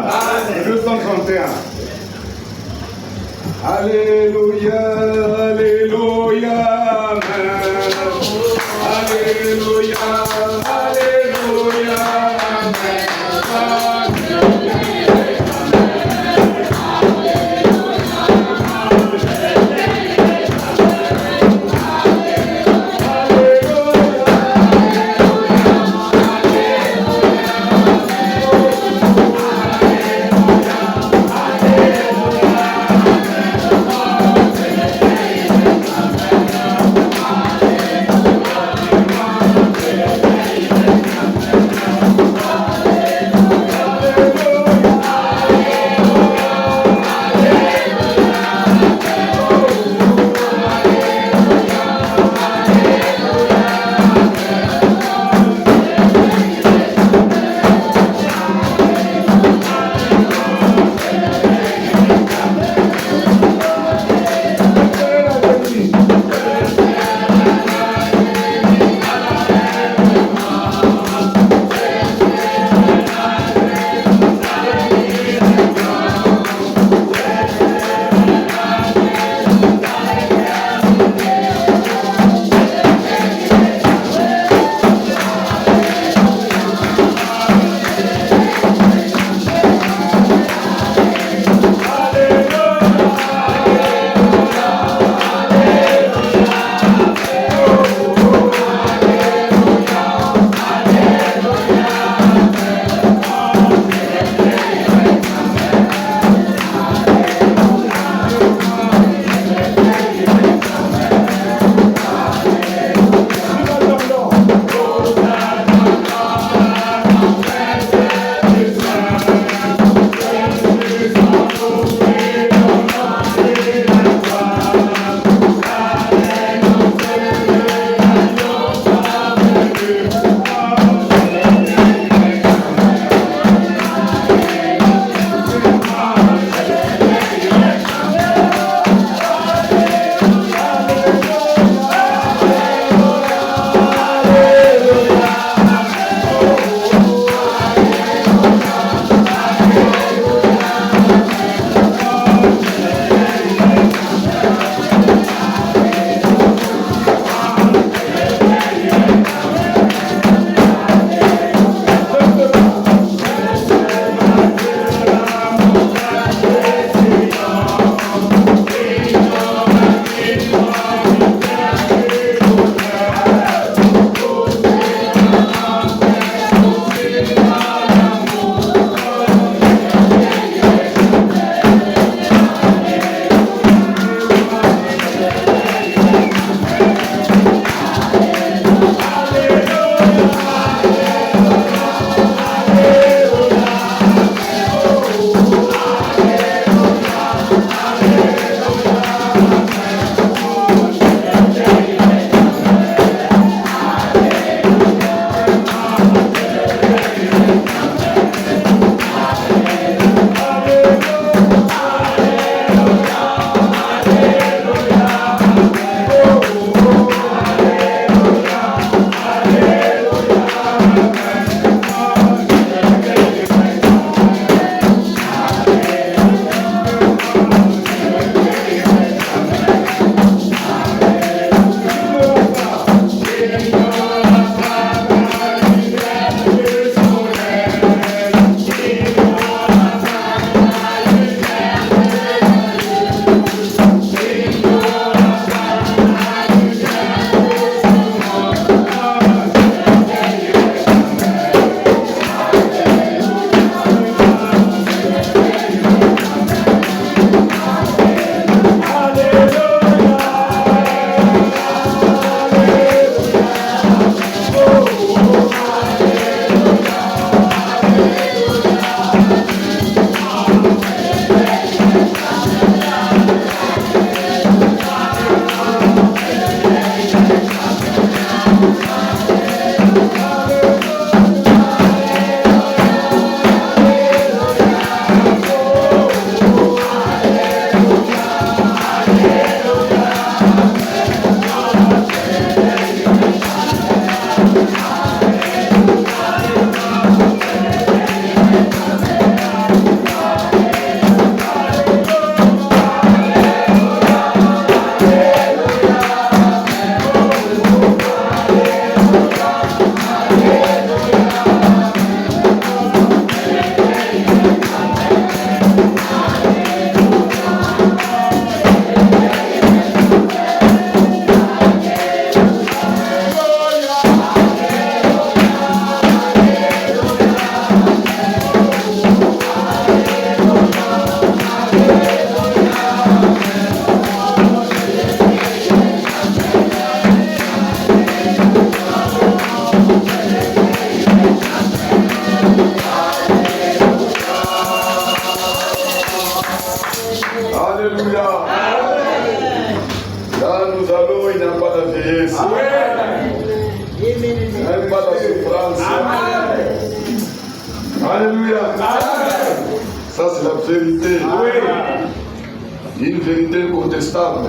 231. Alléluia, Alléluia, Amen. Alléluia, Alléluia, Amen. la souffrance. Alléluia. Ça, c'est la vérité. Une vérité incontestable.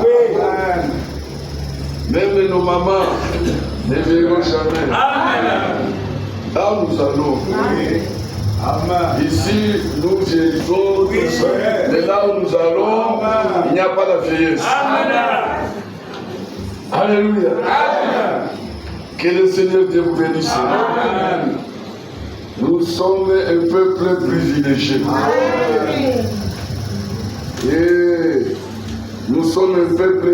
Même nos mamans ne verront jamais. Là où nous allons. Ici, nous guérissons, mais là où nous allons, il n'y a pas de vieillesse. Alléluia. Que le Seigneur Dieu vous bénisse. Nous sommes un peuple privilégié. Et nous sommes un peuple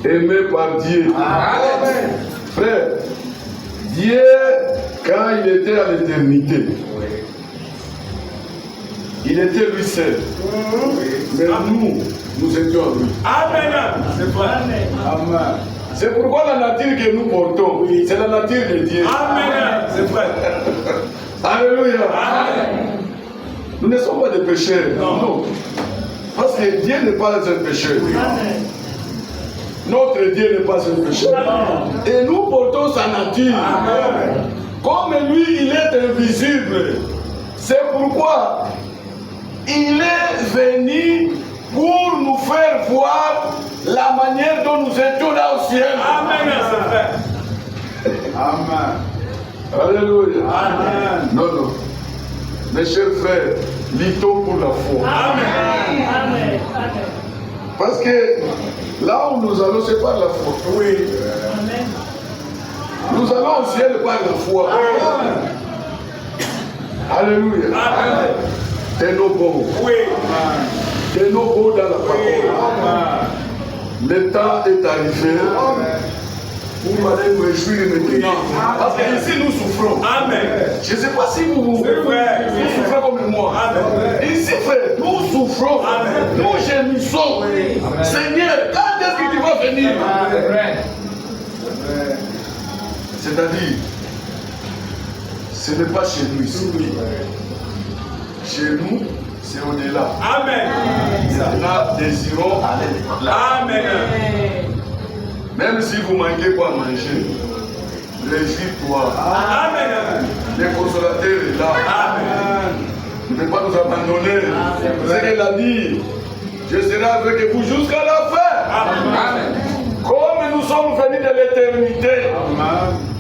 aimé par Dieu. Frère, Dieu, quand il était à l'éternité, il était lui seul. Mais nous étions lui. Amen. C'est vrai. Amen. C'est pourquoi la nature que nous portons, c'est la nature de Dieu. Amen. C'est vrai. Alléluia. Amen. Nous ne sommes pas des pécheurs. Non. Parce que Dieu n'est pas un pécheur. Amen. Notre Dieu n'est pas un pécheur. Et nous portons sa nature. Amen. Comme lui, il est invisible. C'est pourquoi il est venu pour nous faire voir la manière dont nous étions là au ciel. Amen. Amen. Alléluia. Amen. Non. Mes chers frères, luttons pour la foi. Amen. Amen. Parce que là où nous allons, c'est par la foi. Oui. Amen. Nous allons au ciel par la foi. Amen. Alléluia. Amen. Tenons bon. Oui. Tenons bon dans la parole. Le temps est arrivé. Vous m'allez me réjouir maintenant. Parce qu'ici nous souffrons. Amen. Je ne sais pas si vous souffrez comme moi. Amen. Ici, frère, nous souffrons. Amen. Nous gémissons. Amen. Seigneur, quand est-ce que tu vas venir? C'est-à-dire, ce n'est pas chez nous ici. Chez nous, c'est au-delà. Amen. Nous désirons aller là. Amen. Même si vous manquez pas à manger, réjouis-toi. Amen. Le consolateur est là. Amen. Il ne peut pas nous abandonner. C'est ce qu'il a dit. Je serai avec vous jusqu'à la fin. Amen. Comme nous sommes venus de l'éternité.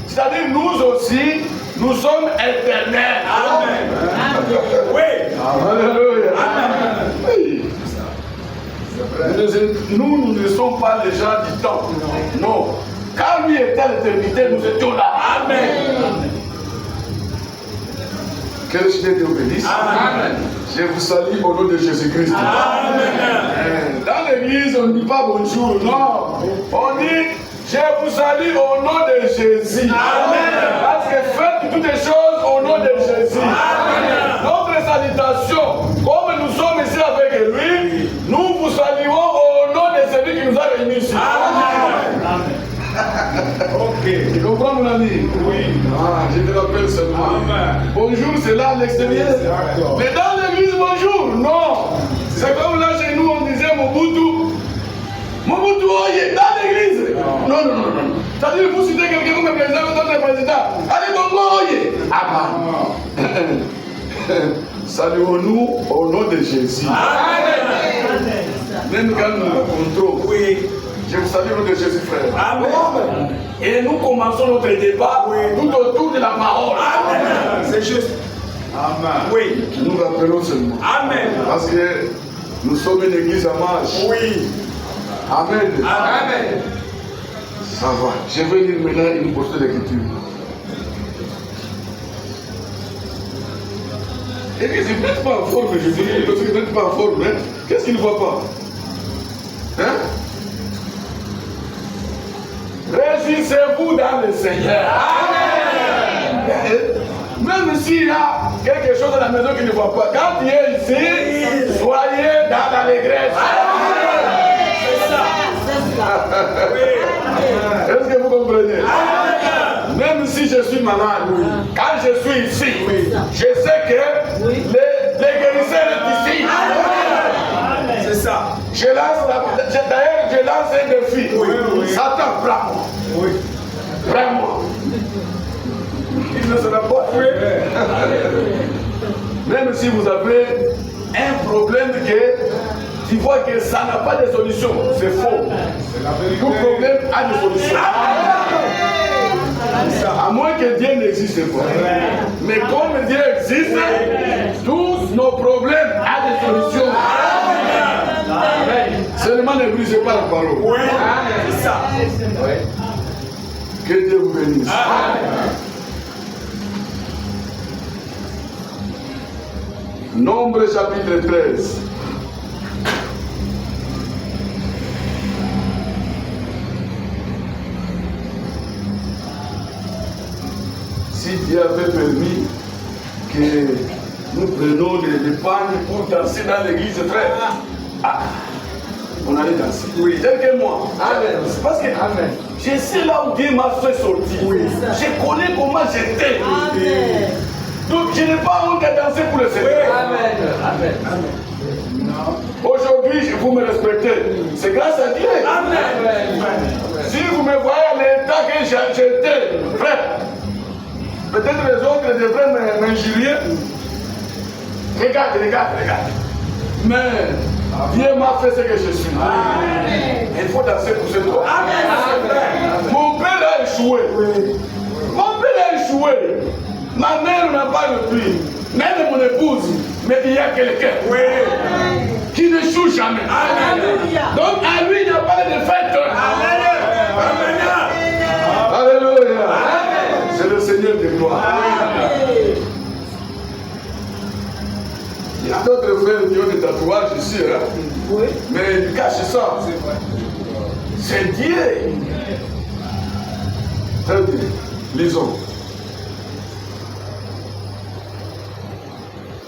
C'est-à-dire nous aussi, nous sommes éternels. Amen. Oui. Alléluia. Amen. Oui. Nous ne sommes pas les gens du temps. Non. Quand lui était à l'éternité, nous étions là. Amen. Que le Seigneur Dieu bénisse. Amen. Je vous salue au nom de Jésus-Christ. Amen. Dans l'église, on ne dit pas bonjour. Non. On dit je vous salue au nom de Jésus. Amen. Parce que faites toutes les choses au nom de Jésus. Amen. Notre salutation, comme nous sommes ici avec lui, nous vous saluons au nom de celui qui nous a réunis ici. Amen. Ok. Tu comprends mon ami? Oui. Je te rappelle seulement. Amen. Bonjour, c'est là à l'extérieur. Mais dans l'église, bonjour. Non. C'est comme là chez nous, on disait Mobutu. Mobutu, oye, dans l'église. Non. C'est-à-dire, vous citez quelqu'un comme le président, notre président. Allez, Bongo, oye. Ah bah. Saluons-nous au nom de Jésus. Amen. Même quand nous rencontrons. Oui. Je vous salue au nom de Jésus, frère. Amen. Et nous commençons notre débat tout autour de la parole. Amen. C'est juste. Amen. Oui. Nous rappelons seulement. Amen. Parce que nous sommes une église en marche. Oui. Amen. Amen. Ça va. Je vais lire maintenant une portion d'écriture. Et que si vous n'êtes pas en forme, je dis, parce que vous n'êtes pas en forme, hein? Qu'est-ce qu'il ne voit pas? Hein? Réjouissez-vous dans le Seigneur. Amen. Même s'il y a quelque chose dans la maison qui ne voit pas, quand tu es ici, soyez dans l'allégresse. Est-ce que vous comprenez? Même si je suis malade, quand je suis ici, je sais que les guérisseurs sont ici. C'est ça. D'ailleurs, je lance un défi. Satan, prends-moi. Prends-moi. il ne sera pas tué. Même si vous avez un problème que tu vois que ça n'a pas de solution, c'est faux. Tout problème a des solutions. À moins que Dieu n'existe pas. Mais comme Dieu existe, tous nos problèmes ont des solutions. Seulement ne brisez pas la parole. Oui, c'est ça. Que Dieu vous bénisse. Nombre chapitre 13. Si Dieu avait permis que nous prenions les pannes pour danser dans l'église, frère, on allait danser. Oui. Tel que moi. Amen. C'est parce que je sais là où Dieu m'a fait sortir. Oui. Je connais comment j'étais. Amen. Donc je n'ai pas honte de danser pour le Seigneur. Amen. Amen. Amen. Aujourd'hui, vous me respectez. C'est grâce à Dieu. Amen. Si vous me voyez à l'état que j'étais, frère, peut-être les autres devraient m'injurier. Regarde. Mais Dieu m'a fait ce que je suis. Amen. Il faut danser pour ce droit. Mon père a échoué. Ma mère n'a pas le prix. Même mon épouse. Mais il y a quelqu'un qui n'échoue jamais. Amen. Donc à lui, il n'y a pas de fête. Alléluia. C'est le Seigneur de gloire. Il y a d'autres frères qui ont des tatouages ici, hein? Oui. Mais ils cachent ça. C'est Dieu. Très bien. Lisons.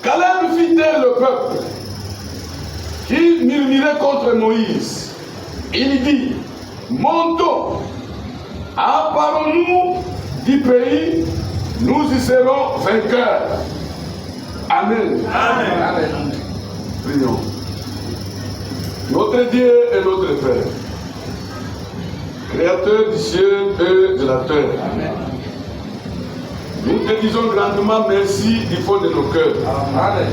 Caleb fit taire le peuple qui murmurait contre Moïse. Il dit, montons, emparons-nous du pays, nous y serons vainqueurs. Amen. Amen. Amen. Prions. Notre Dieu est notre Père, Créateur du ciel et de la terre. Amen. Nous te disons grandement merci du fond de nos cœurs. Amen.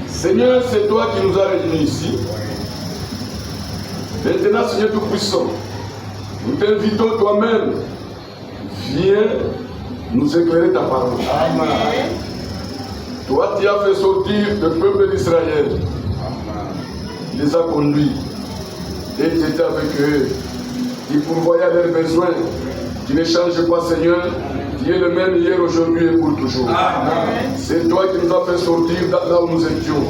Seigneur, c'est toi qui nous as réunis ici. Maintenant, Seigneur Tout-Puissant, nous t'invitons toi-même. Viens nous éclairer ta parole. Amen. Toi, tu as fait sortir le peuple d'Israël. Tu les as conduits. Et tu étais avec eux. Tu pourvoyais leurs besoins. Tu ne changes pas, Seigneur. Tu es le même hier, aujourd'hui et pour toujours. C'est toi qui nous as fait sortir là où nous étions.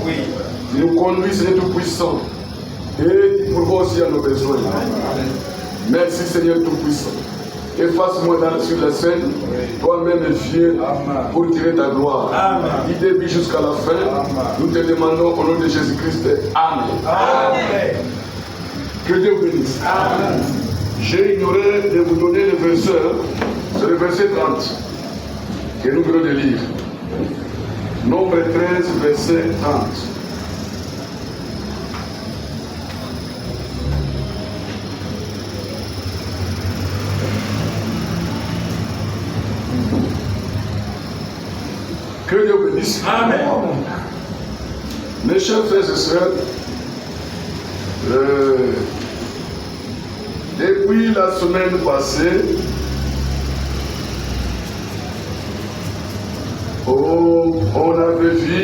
Tu nous conduis, Seigneur Tout-Puissant. Et tu pourvois aussi à nos besoins. Merci, Seigneur Tout-Puissant. Efface-moi sur la scène, toi-même viens pour tirer ta gloire. Du début jusqu'à la fin, nous te demandons au nom de Jésus-Christ. Amen. Amen. Que Dieu vous bénisse. Amen. J'ai ignoré de vous donner le verset, c'est le verset 30 que nous venons de lire. Nombre 13, verset 30. Que Dieu vous bénisse. Amen. Mes chers frères et sœurs, depuis la semaine passée, on avait vu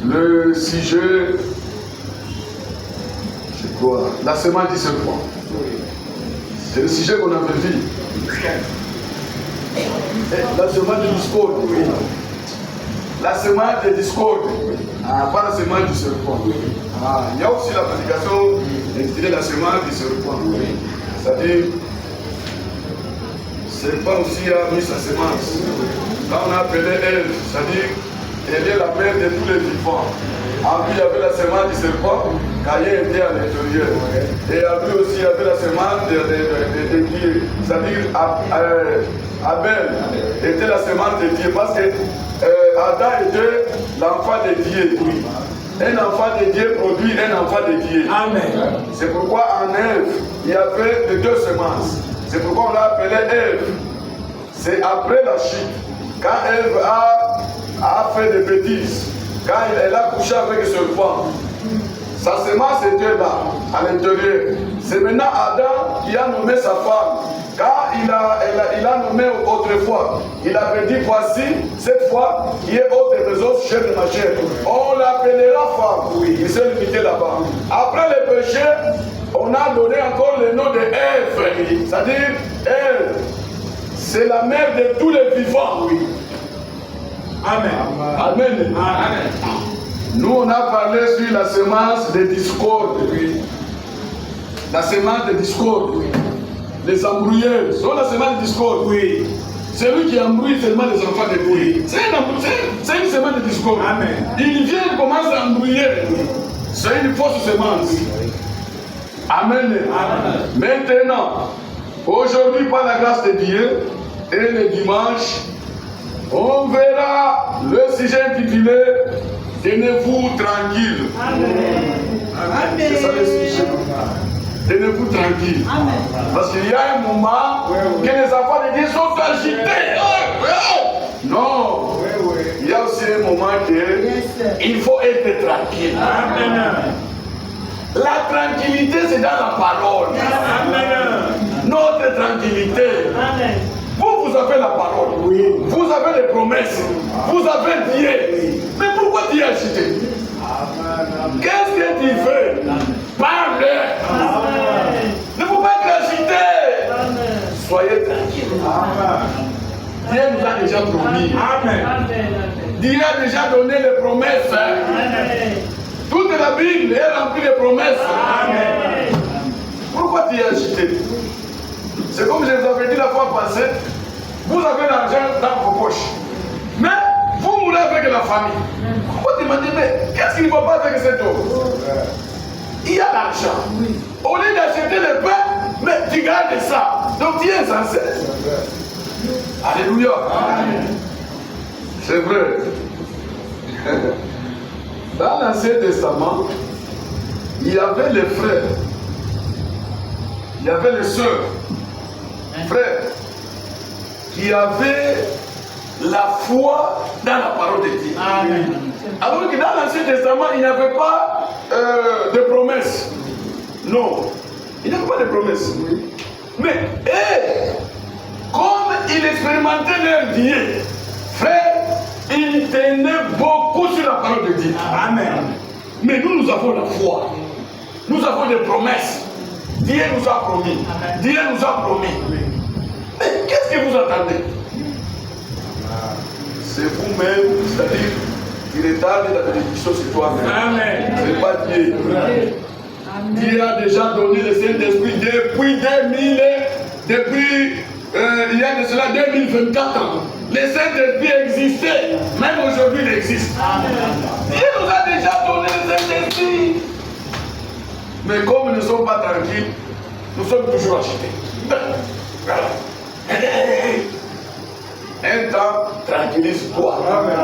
le sujet, je crois, la semence du serpent. C'est le sujet qu'on avait vu. La semence du discorde. La semence des discordes. Pas la semence du serpent. Il y a aussi la prédication intitulée la semence du serpent. C'est-à-dire, le serpent aussi a mis sa semence. Là, on a appelé Ève, c'est-à-dire, elle est la mère de tous les vivants. En lui, il y avait la semence du serpent, Caïn était à l'intérieur. Et en lui aussi, il y avait la semence de Dieu. C'est-à-dire, Abel était la semence de Dieu. Parce que Adam était l'enfant de Dieu. Un enfant de Dieu produit un enfant de Dieu. Amen. C'est pourquoi en Ève, il y avait les deux semences. C'est pourquoi on l'a appelé Ève. c'est après la chute. Quand Ève a fait des bêtises, quand elle a couché avec ce serpent, sa semence était là, à l'intérieur. C'est maintenant Adam qui a nommé sa femme. Quand il a nommé autrefois, il avait dit voici, cette fois, qui est haute de mes os, chair de ma chair. On l'appellera femme. Oui, il s'est limité là-bas. Après le péché, on a donné encore le nom de Ève. C'est-à-dire, Ève, c'est la mère de tous les vivants. Oui. Amen. Amen. Amen. Nous, on a parlé sur la semence de discorde. Oui. La semence de discorde. Oui. Les embrouilleurs. C'est la semence de discorde. Oui. C'est lui qui embrouille seulement les enfants de Dieu. Oui. C'est une semence de discorde. Amen. Il vient et commence à embrouiller. Oui. C'est une fausse semence. Oui. Amen. Amen. Maintenant, aujourd'hui, par la grâce de Dieu, et le dimanche, on verra le sujet intitulé Tenez-vous tranquille. Amen. C'est ça le sujet. Tenez-vous tranquille. Amen. Parce qu'il y a un moment que les enfants de Dieu sont agités. Non. Il y a aussi un moment qu'il faut être tranquille. Amen. La tranquillité, c'est dans la parole. Amen. Notre tranquillité. Amen. Vous avez la parole. Oui. Vous avez les promesses. Vous avez Dieu. Oui. Mais pourquoi Dieu a agité? Qu'est-ce que tu veux? Parle. Ne faut pas être agité. Amen. Soyez tranquille. Dieu nous a déjà promis. Amen. Dieu a déjà donné les promesses. Amen. Toute la Bible est remplie de promesses. Amen. Pourquoi tu es agité? C'est comme je vous avais dit la fois passée, vous avez l'argent dans vos poches. Mais vous mourrez avec la famille. Pourquoi tu m'as dit, mais qu'est-ce qu'il ne va pas avec cet homme? Il y a l'argent. Au lieu d'acheter le pain, mais tu gardes ça. Donc tu es insensé. Alléluia. C'est vrai. Dans l'Ancien Testament, il y avait les frères, il y avait les sœurs, frères, qui avaient la foi dans la parole de Dieu. Amen. Alors que dans l'Ancien Testament, il n'y avait pas de promesses. Non, il n'y avait pas de promesses. Mais, comme ils expérimentaient leur Dieu, frère, ils tenaient beaucoup sur la parole de Dieu. Amen. Mais nous avons la foi. Nous avons des promesses. Dieu nous a promis. Amen. Dieu nous a promis. Mais qu'est-ce que vous attendez? C'est vous-même, c'est-à-dire qui retarde la bénédiction sur toi-même. Amen. Ce n'est pas Dieu. Amen. Dieu a déjà donné le Saint-Esprit depuis 2000, depuis il y a de cela 2024 ans. Le Saint-Esprit existait, même aujourd'hui il existe. Amen. Dieu nous a déjà donné le Saint-Esprit. Mais comme nous ne sommes pas tranquilles, nous sommes toujours agités. Un temps, tranquillise-toi. Amen.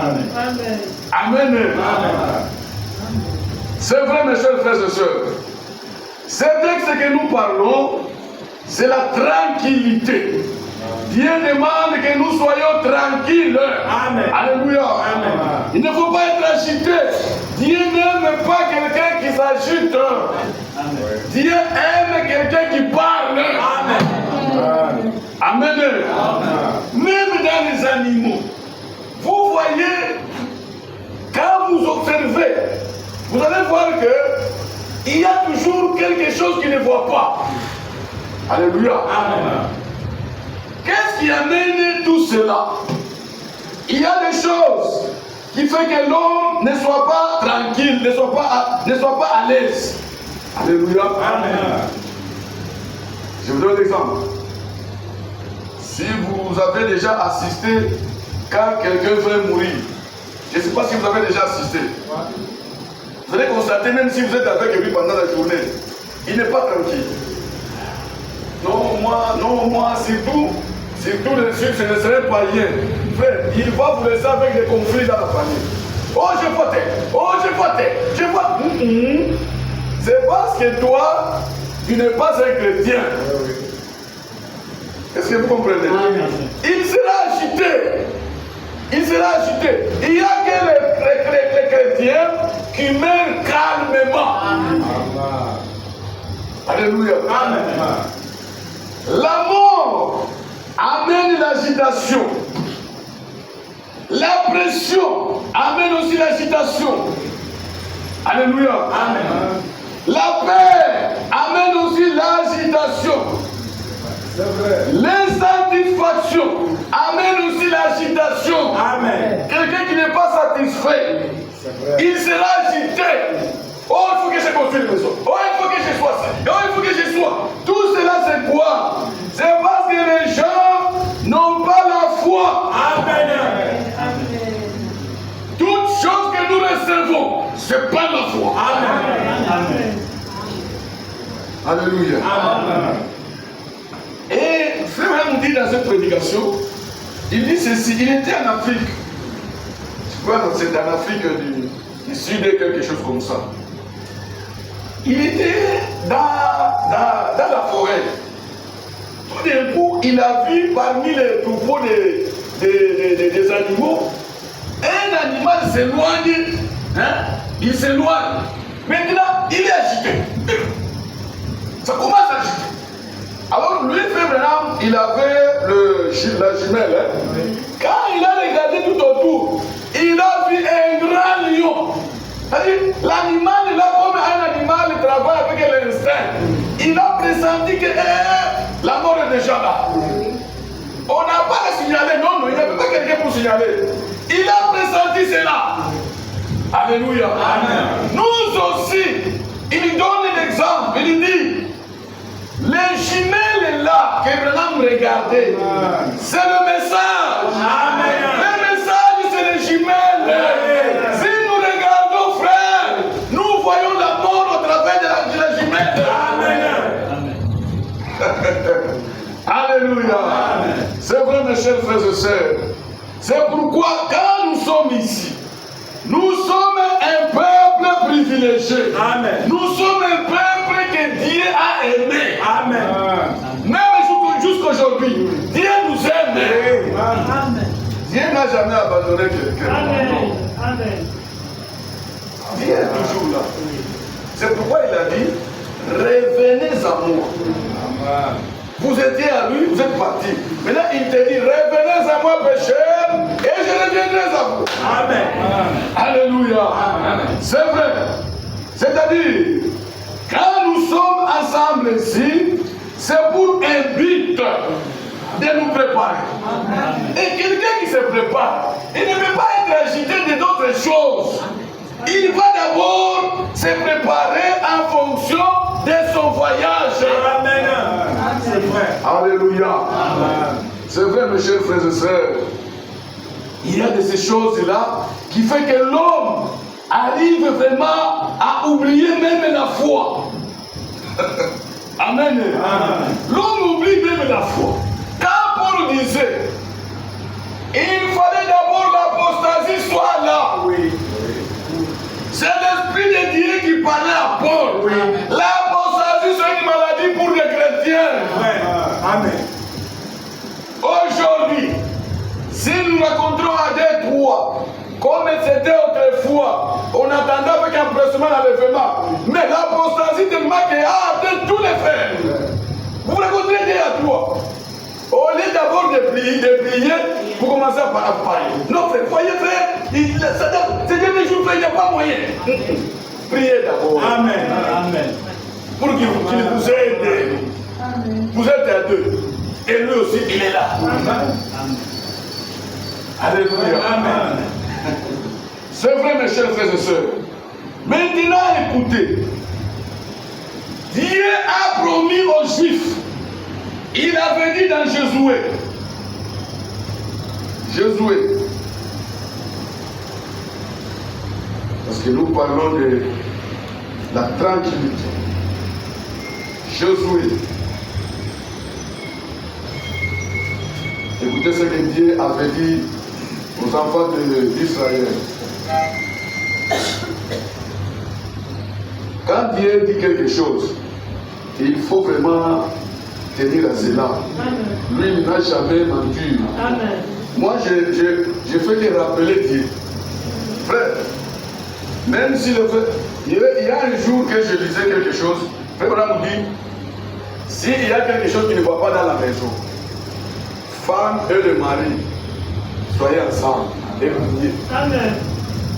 Amen. Amen. C'est vrai, mes chers frères et sœurs. Ce texte que nous parlons, c'est la tranquillité. Dieu demande que nous soyons tranquilles. Amen. Alléluia. Amen. Il ne faut pas être agité. Dieu n'aime pas quelqu'un qui s'agite. Dieu aime quelqu'un qui parle. Amen. Amen. Même dans les animaux, vous voyez, quand vous observez, vous allez voir que il y a toujours quelque chose qui ne voit pas. Alléluia. Amen. Qu'est-ce qui amène tout cela? Il y a des choses qui font que l'homme ne soit pas tranquille, ne soit pas à l'aise. Alléluia. Amen. Je vous donne un exemple. Si vous avez déjà assisté quand quelqu'un veut mourir, je ne sais pas si vous avez déjà assisté. Vous allez constater, même si vous êtes avec lui pendant la journée, il n'est pas tranquille. Non, moi, surtout le sucre, ce ne serait pas rien. Frère, il va vous laisser avec des conflits dans la famille. Oh, je votais. C'est parce que toi, tu n'es pas un chrétien. Est-ce que vous comprenez? il sera agité. Il sera agité. Il n'y a que les chrétiens qui meurent calmement. Amen. Alléluia. Amen. La mort amène l'agitation. La pression amène aussi l'agitation. Alléluia. Amen. La paix amène aussi l'agitation. L'insatisfaction amène aussi l'agitation. Amen. Quelqu'un qui n'est pas satisfait, il sera agité. Oh, il faut que je construise une maison. Oh, il faut que je sois ça. Oh, il faut que je sois. Tout cela, c'est quoi? C'est parce que les gens n'ont pas la foi. Amen. Toute chose que nous recevons, c'est pas la foi. Amen. Alléluia. Amen. Et frère nous dit dans cette prédication, il dit ceci, il était en Afrique. Je crois que c'est en Afrique du Sud, quelque chose comme ça. Il était dans la forêt. Tout d'un coup, il a vu parmi les troupeaux des animaux, un animal s'éloigne, hein? Il s'éloigne. Maintenant, il est agité. Ça commence à agiter. Alors lui, frère Branham, il avait la jumelle. Hein? Quand il a regardé tout autour, il a vu un grand lion. C'est-à-dire, l'animal là comme un animal, il travaille avec l'instinct. Il a pressenti que la mort est déjà là. On n'a pas à signaler, non, il n'y avait pas quelqu'un pour signaler. Il a pressenti cela. Alléluia. Amen. Nous aussi, il donne l'exemple, il dit, les jumelles là que Branham regardait, c'est le message. Amen. Le message, c'est les jumelles. Amen. Si nous regardons, frère, nous voyons la mort au travers de la jumelle. Amen. Alléluia. C'est vrai, mes chers frères et sœurs. C'est pourquoi, quand nous sommes ici, nous sommes un peuple privilégié. Amen. Nous sommes un peuple que Dieu a aimé. Amen. Même jusqu'aujourd'hui, Dieu nous aime. Amen. Dieu n'a jamais abandonné quelqu'un. Amen. Amen. Dieu est toujours là. C'est pourquoi il a dit, revenez à moi. Amen. Vous étiez à lui, vous êtes parti. Maintenant, il te dit, revenez à moi, pécheur, et je reviendrai à vous. Amen. Alléluia. Amen. C'est vrai. C'est-à-dire, quand nous sommes ensemble ici, c'est pour un but de nous préparer. Amen. Et quelqu'un qui se prépare, il ne peut pas être agité de d'autres choses. Il va d'abord se préparer en fonction de son voyage. Amen. C'est vrai. Alléluia. Amen. C'est vrai, mes chers frères et sœurs. Il y a de ces choses-là qui fait que l'homme arrive vraiment à oublier même la foi. Amen. Amen. L'homme oublie même la foi. Quand Paul disait, il fallait d'abord l'apostasie soit là. Oui. C'est l'Esprit de Dieu qui parlait à Paul. Oui. L'apostasie, c'est une maladie pour les chrétiens. Ouais. Amen. Aujourd'hui, si nous rencontrons à des trois, comme c'était autrefois, on attendait avec empressement l'enlèvement. Mais l'apostasie tellement qu'elle a atteint tous les frères. Vous rencontrez des à trois. Au lieu d'abord de prier, vous commencez à parler. Non, frère, voyez, frère, c'est des jours, frère, il n'y a pas moyen. Priez d'abord. Amen. Amen. Pour qu'il vous aide. Amen. Vous êtes à deux. Et lui aussi, il est là. Amen. Alléluia. Amen. C'est vrai, mes chers frères et sœurs. Maintenant, écoutez. Dieu a promis aux Juifs. Il avait dit dans Josué. Parce que nous parlons de la tranquillité. Josué. Écoutez ce que Dieu avait dit aux enfants d'Israël. Quand Dieu dit quelque chose, il faut vraiment tenir à cela. Lui, il n'a jamais menti. Moi, je fais que rappeler Dieu. Frère, même si le fait. Il y a un jour que je disais quelque chose, Frère Branham nous dit, s'il y a quelque chose qui ne va pas dans la maison, femme et le mari, soyez ensemble et priez. Amen.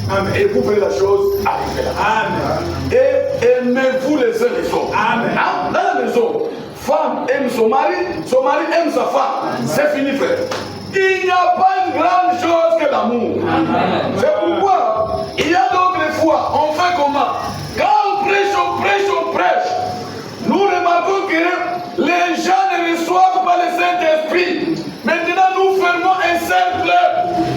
Amen. Et vous faites la chose, arrivez là. Amen. Et aimez-vous les uns les autres. Amen. Dans la maison, femme aime son mari aime sa femme. C'est fini, frère. Il n'y a pas une grande chose que l'amour. C'est pourquoi il y a d'autres fois, on fait comment? Quand on prêche. Nous remarquons que les gens ne reçoivent pas le Saint-Esprit. Maintenant, nous fermons un cercle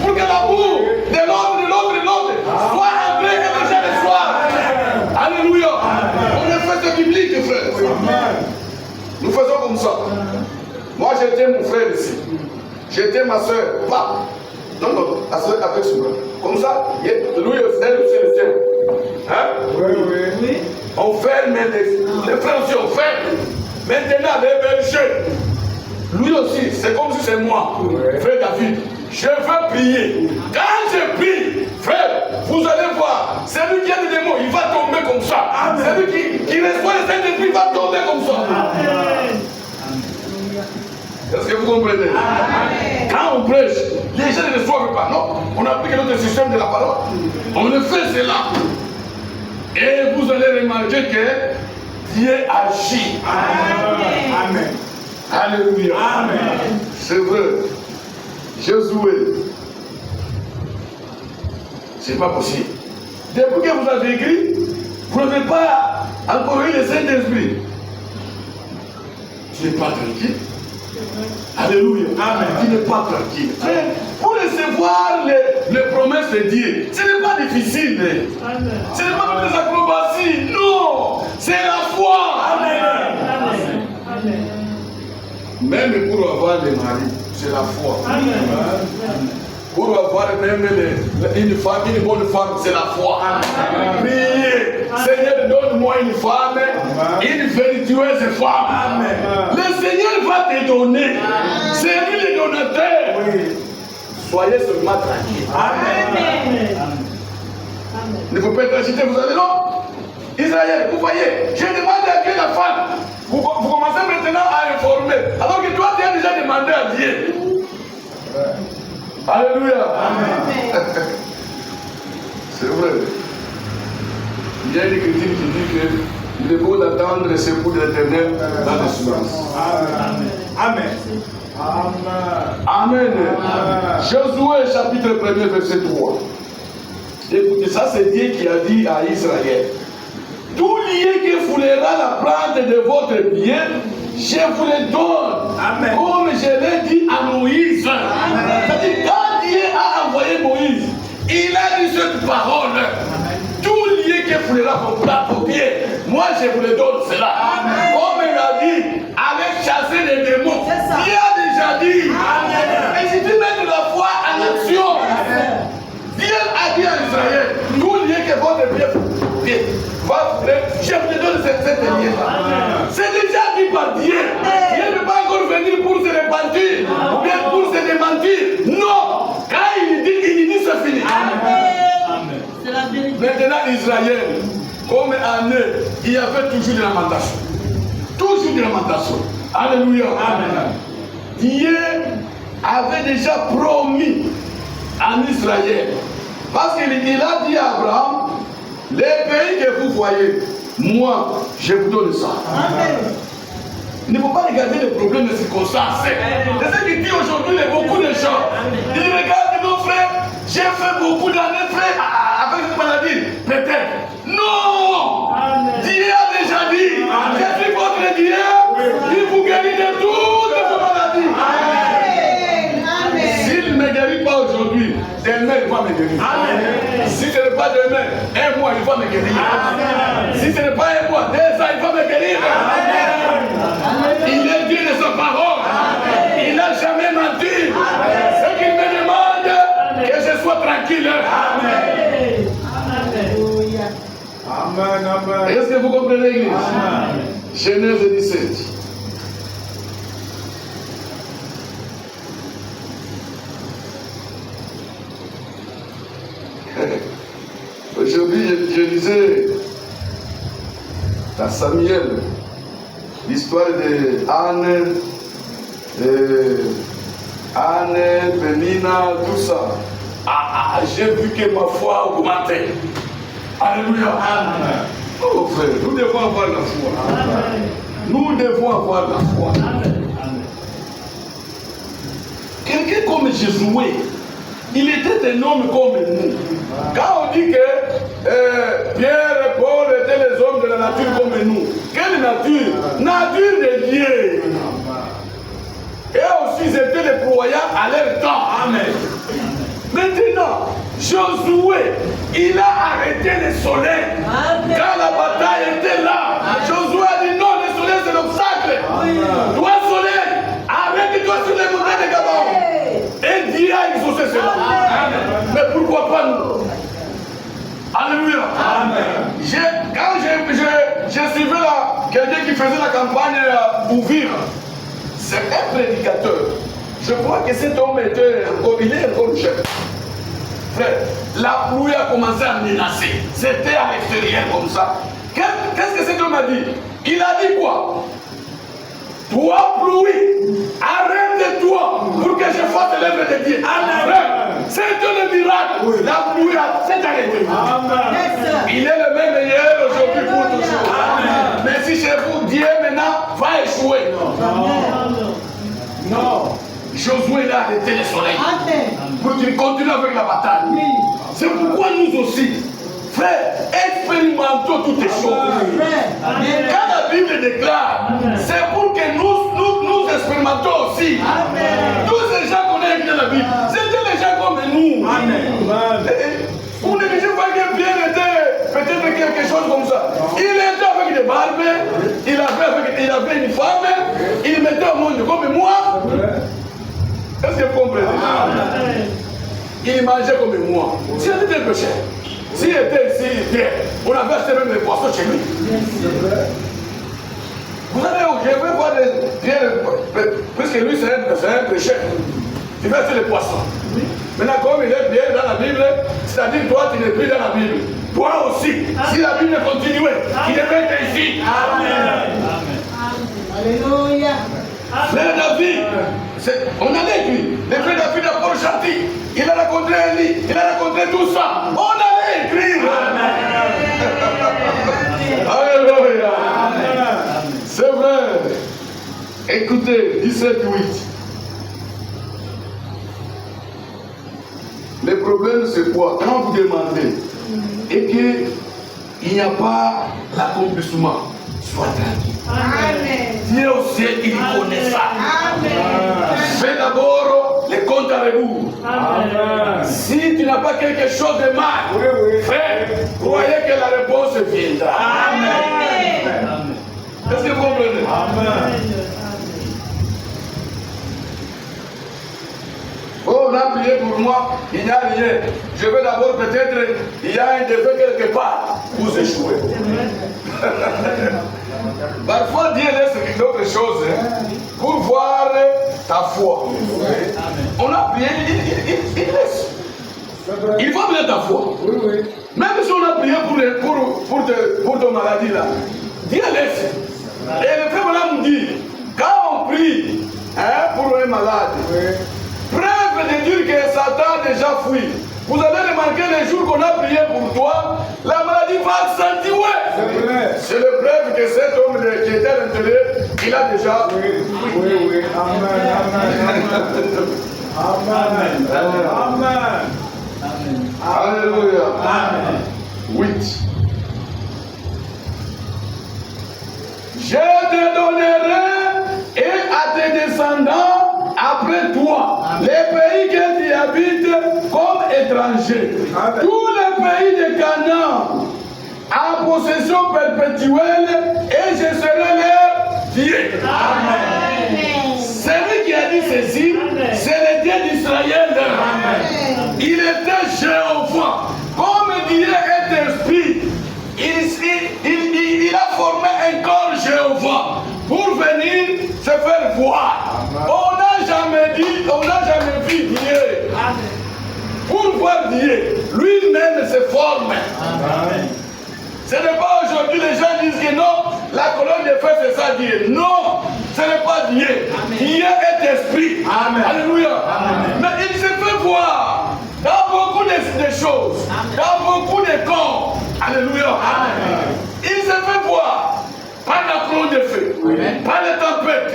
pour que l'amour de l'autre soit entré et les gens reçoivent. Alléluia. On est fait biblique, frère. Nous faisons comme ça. Moi, j'étais mon frère ici. J'étais ma soeur. Pas. Non, avec ce frère. Comme ça, lui aussi, le tien. Hein? Oui. On ferme les frères aussi, on ferme. Maintenant, les bergers. Lui aussi, c'est comme si c'est moi, frère David. Je veux prier. Quand je prie, frère, vous allez voir, celui qui a des démons, il va tomber comme ça. Celui qui reçoit le Saint-Esprit, il va tomber comme ça. Amen. Est-ce que vous comprenez? Amen. Quand on prêche, les gens ne reçoivent pas. Non, on applique notre système de la parole. On le fait cela. Et vous allez remarquer que Dieu agit. Amen. Amen. Alléluia. Amen. C'est vrai. Josué. C'est pas possible. Depuis que vous avez écrit, vous n'avez pas encore eu le Saint-Esprit. Tu n'es pas tranquille. Alléluia. Amen. Tu n'es pas tranquille. Frère, pour recevoir les promesses de Dieu, ce n'est pas difficile. Amen. Ce n'est pas des acrobaties. Non. C'est la foi. Amen. Amen. Amen. Même pour avoir des maris, c'est la foi. Amen. Pour avoir même une femme, une bonne femme, c'est la foi. Priez. Seigneur, donne-moi une femme, une vertueuse femme. Amen. Le Seigneur va te donner. C'est lui le donateur. Oui. Soyez seulement tranquille. Amen. Ne faut pas être agité, vous allez non. Israël, vous voyez, j'ai demandé à Dieu la femme. Vous commencez maintenant à informer. Alors que toi, tu as déjà demandé à Dieu. Alléluia. Amen. C'est vrai. Il y a une critique qui dit qu'il est beau d'attendre le secours de l'Éternel dans le silence. Amen. Amen. Amen. Josué chapitre 1er verset 3. Écoutez, ça c'est Dieu qui a dit à Israël. Tout lié qui foulera la plante de votre bien, je vous le donne. Amen. Comme je l'ai dit à Moïse. C'est-à-dire, quand Dieu a envoyé Moïse, il a dit cette parole. Amen. Tout lié qui foulera vos plante au pied, moi je vous le donne cela. Amen. Comme il a dit, avec chasser les démons. Dieu a déjà dit. Amen. Et si tu mets de la foi en action, amen. Dieu a dit à Israël, tout lié que votre pied je vous donne cette lien-là. C'est déjà dit par Dieu. Dieu ne peut pas encore venir pour se repentir ou bien pour se démentir. Non. Quand il dit c'est fini. Amen. Maintenant, Israël, comme année, il y avait toujours des lamentations. Toujours des lamentations. Alléluia. Amen. Dieu avait déjà promis en Israël. Parce qu'il a dit à Abraham, les pays que vous voyez, moi, je vous donne ça. Amen. Il ne faut pas regarder les problèmes de circonstances. C'est ce qui dit aujourd'hui beaucoup de gens. Ils regardent nos frères, j'ai fait beaucoup d'années, frère, avec cette maladie. Peut-être. Non! Amen. Dieu a déjà dit, je suis votre Dieu, il vous guérit de toutes vos maladies. Amen. S'il ne me guérit pas aujourd'hui, demain il va me guérir. Amen. Si ce n'est pas demain, un mois il va me guérir. Amen. Si ce n'est pas un mois, 2 ans il va me guérir. Amen. Il est Dieu de sa parole. Amen. Il n'a jamais menti. Amen. Ce qu'il me demande, que je sois tranquille. Amen. Amen. Amen. Est-ce que vous comprenez l'église? Genèse 17. Aujourd'hui, je lisais dans Samuel l'histoire de Anne, Pénina, tout ça. J'ai vu que ma foi a augmenté. Alléluia. Amen. Oh frère, nous devons avoir la foi. Amen. Nous devons avoir la foi. Amen. Quelqu'un comme Jésus, il était un homme comme nous. Quand on dit que Pierre et Paul étaient les hommes de la nature comme nous, quelle nature? Nature de Dieu. Et aussi, ils étaient les croyants à leur temps. Amen. Maintenant, Josué, il a arrêté le soleil. Amen. Quand la bataille était là, Josué a dit non, le soleil c'est l'obstacle. Toi, soleil, arrête-toi sur les montagnes de Gabon. Et Dieu a exaucé cela. Amen. Mais pourquoi pas nous? Alléluia. Amen. Quand je suivais quelqu'un qui faisait la campagne à Bouvir, c'est un prédicateur. Je crois que cet homme était encore, il est encore jeune. Frère, la pluie a commencé à menacer. C'était à l'extérieur comme ça. Qu'est-ce que cet homme a dit? Il a dit quoi? Toi, pluie, arrête-toi pour que je fasse l'œuvre de Dieu. Amen. C'est le miracle. Oui. La pluie s'est arrêtée. Amen. Il est le même hier, aujourd'hui, pour toujours. Amen. Mais si chez vous, Dieu maintenant va échouer. Non. Josué a arrêté le soleil. Amen. Pour qu'il continue avec la bataille. Oui. C'est pourquoi nous aussi, frère, expérimentons toutes les choses. Amen. Quand la Bible déclare, c'est pour que nous expérimentons aussi. Amen. Tous ces gens qu'on a écrit dans la Bible, c'était les gens comme nous. Amen. Vous ne disiez pas que Pierre était peut-être quelque chose comme ça. Il était avec des barbes, il avait une femme, il mettait au monde comme moi. Est-ce que vous comprenez? Il mangeait comme moi. Si il était péché, s'il était ici, on avait acheté même les poissons chez lui. Vous savez où je vais voir Pierre, puisque lui c'est un péché. Il va acheter les poissons. Maintenant, comme il est Pierre dans la Bible, c'est-à-dire toi tu n'es plus dans la Bible. Toi aussi, si la Bible continuait, il devait être ici. Amen. Alléluia. Frère David, on allait écrire. Le frère David a Paul Chanty. Il a rencontré Élie, il a rencontré tout ça. On allait écrire. Alléluia. C'est vrai. Écoutez, 17-8. Le problème c'est quoi? Quand vous demandez et qu'il n'y a pas l'accomplissement, sois tranquille. Amen. Dieu au ciel, il connaît ça. Amen. Fais d'abord les comptes à rebours. Amen. Si tu n'as pas quelque chose de mal, frère, croyez que la réponse viendra. Amen. Est-ce que vous comprenez? Amen. Oh, on a prié pour moi, il n'y a rien. Je vais d'abord peut-être, il y a un défait quelque part. Vous échouez. Parfois Dieu laisse d'autres choses pour voir ta foi. On a prié, il laisse. Il va bien ta foi. Même si on a prié pour ton maladie là, Dieu laisse. Et le frère Madame me dit, quand on prie pour un malade, preuve de dire que Satan a déjà fui. Vous avez remarqué les jours qu'on a prié pour toi, la maladie va accentuer. C'est le preuve que cet homme qui était à l'intérieur, il a déjà. Oui. Amen. Amen. Alléluia. Amen. 8. Je te donnerai et à tes descendants après toi les pays que tu habites comme étranger. Amen. Tous les pays de Canaan en possession perpétuelle et je serai leur Dieu. Amen. Celui qui a dit ceci, c'est le Dieu d'Israël. Il était Jéhovah. Comme Dieu est esprit, il a formé un corps Jéhovah pour venir se faire voir. On n'a jamais dit, on n'a jamais vu Dieu. Pour voir par Dieu. Lui-même se forme. Amen. Ce n'est pas aujourd'hui les gens disent que non, la colonne de feu c'est ça Dieu. Non, ce n'est pas Dieu. Amen. Dieu est esprit. Amen. Alléluia. Amen. Mais il se fait voir dans beaucoup de choses, amen, dans beaucoup de corps. Alléluia. Amen. Il se fait voir par la colonne de feu, amen, par les tempêtes.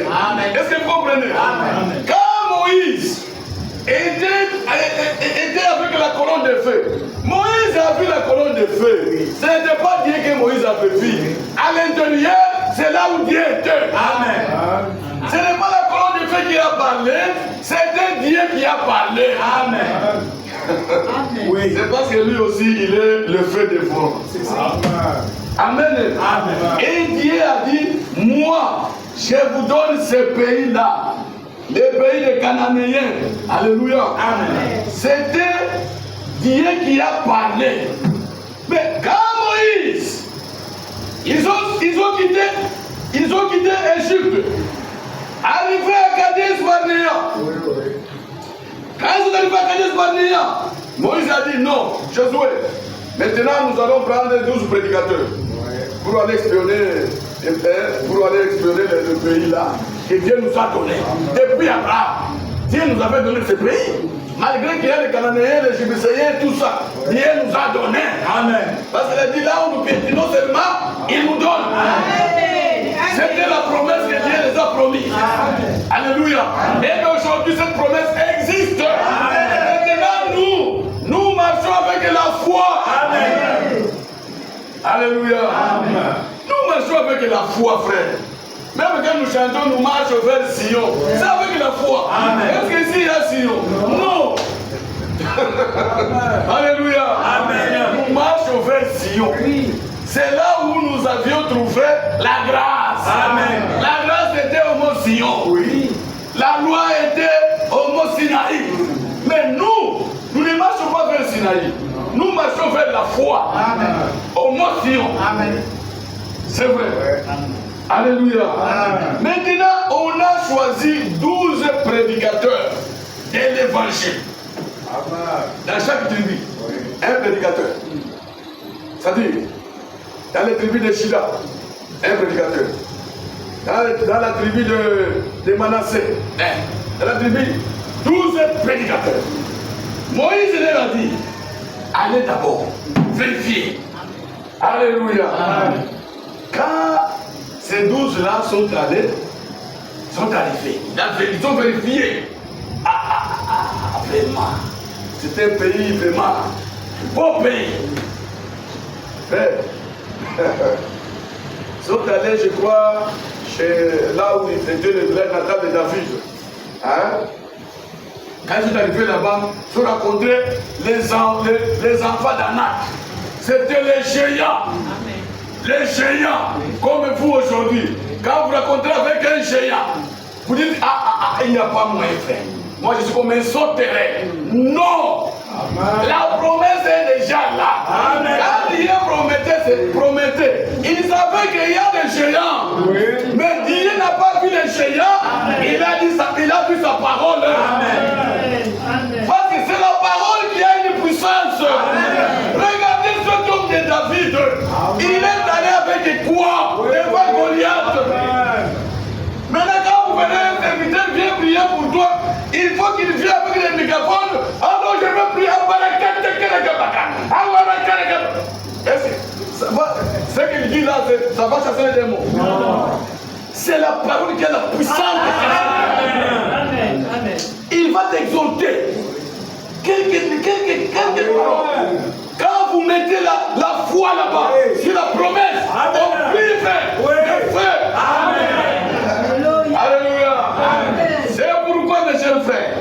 Est-ce que vous comprenez? Amen. Quand Moïse était avec la colonne de feu, Moïse a vu la colonne de feu. Ce n'était pas Dieu que Moïse avait vu. À l'intérieur, c'est là où Dieu était. Amen. Ce n'est pas la colonne de feu qui a parlé, c'était Dieu qui a parlé. Amen. Oui. C'est parce que lui aussi, il est le feu de forme. Amen. Amen. Et Dieu a dit, moi, je vous donne ce pays-là. Le pays des Cananéens. Alléluia. Amen. C'était Dieu qui a parlé. Mais quand Moïse, ils ont quitté Égypte, arrivé à Kadesh Barnéa. Quand ils sont arrivés à Kadesh Barnéa, Moïse a dit non, Josué, maintenant nous allons prendre 12 prédicateurs pour aller espionner le pays là que Dieu nous a donné. Depuis Abraham, Dieu nous avait donné ce pays. Malgré qu'il y a les Cananéens, les Jébusséens, tout ça, Dieu nous a donné. Amen. Parce qu'il a dit là où nous piétinons seulement, il nous donne. Amen. C'était la promesse que Dieu les a promis. Amen. Alléluia. Amen. Et aujourd'hui, cette promesse existe. Amen. Maintenant, nous marchons avec la foi. Amen. Alléluia. Amen. Nous marchons avec la foi, frère. Même quand nous chantons, nous marchons vers Sion. C'est avec la foi. Est-ce que ici il y a Sion? Non. Alléluia. Amen. Nous marchons vers Sion. C'est là où nous avions trouvé la grâce. Amen. La grâce était au mont Sion. Oui. La loi était au mont Sinaï. Mais nous ne marchons pas vers Sinaï. Nous marchons vers la foi. Amen. Au mont Sion. Amen. C'est vrai. Amen. Alléluia. Amen. Maintenant, on a choisi 12 prédicateurs de l'évangile. Dans chaque tribu, un prédicateur. C'est-à-dire, dans les tribus de Shida, un prédicateur. Dans la tribu de Manassé, dans la tribu, 12 prédicateurs. Moïse leur a dit, allez d'abord, vérifier. Alléluia. Amen. Quand ces 12-là sont arrivés, ils ont vérifié. Vraiment. C'est un pays vraiment beau pays. Ils sont allés, je crois, là où était le village natal de David. Hein? Quand ils sont arrivés là-bas, ils ont rencontré les enfants d'Anak. C'était les géants. Amen. Les géants, comme vous aujourd'hui. Quand vous rencontrez avec un géant, vous dites, il n'y a pas moyen, frère. Moi, je suis comme un sauterelle. Non! Amen. La promesse est déjà là. Amen. Quand Dieu promettait, il savait qu'il y a des géants. Oui. Mais Dieu n'a pas vu les géants. Amen. Il a vu sa parole. Amen. Parce que c'est la parole qui a une puissance. Amen. Regardez cet homme de David. Amen. Il est allé avec quoi? Devant Goliath. Maintenant, quand vous venez, un serviteur vient prier pour toi, il faut qu'il vienne avec les mégaphones. Alors je veux prier. Ce qu'il dit là, ça va chasser les démons. C'est la parole qui a la puissance. Amen. Amen. Il va t'exalter. Quelques paroles. Quand vous mettez la foi là-bas, c'est la promesse. On prive le feu. Amen. Alléluia. C'est pourquoi, mes chers frères,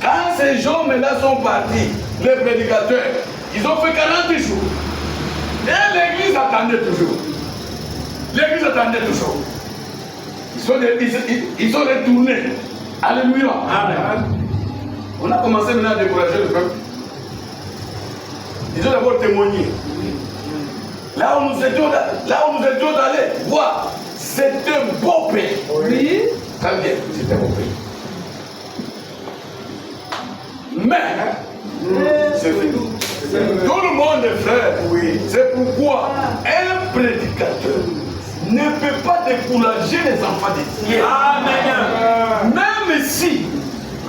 quand ces gens-là sont partis, les prédicateurs, ils ont fait 40 jours. Et l'église attendait toujours. L'église attendait toujours. Ils sont retournés. Alléluia. Amen. On a commencé maintenant à décourager le peuple. Ils ont d'abord témoigné. Là où nous étions allés voir, c'est un beau pays. Oui. Très bien, c'est un beau pays. Mais, ce c'est fini. Tout le monde est frère. Oui. C'est pourquoi un prédicateur ne peut pas décourager les enfants de Dieu. Amen. Même si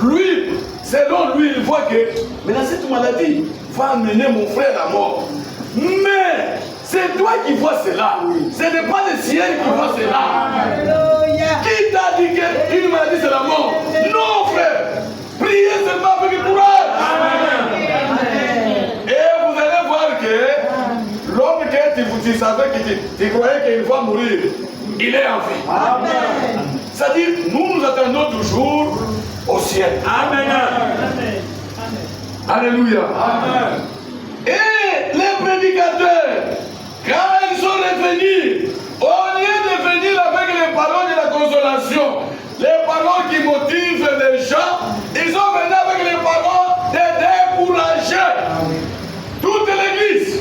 lui, selon lui, il voit que maintenant cette maladie va amener mon frère à mort. Mais c'est toi qui vois cela. Ce n'est pas le ciel qui voit cela. Alléluia. Qui t'a dit qu'une maladie c'est la mort? Non, frère. Priez seulement avec courage. Amen. Et vous allez voir que l'homme que tu savais que tu croyais qu'il va mourir, il est en vie. Amen. C'est-à-dire, nous attendons toujours au ciel. Amen. Amen. Alléluia. Amen. Et les prédicateurs, quand ils sont revenus, au lieu de venir avec les paroles de la consolation, les paroles qui motivent les gens, ils sont venus avec les paroles de décourager toute l'église.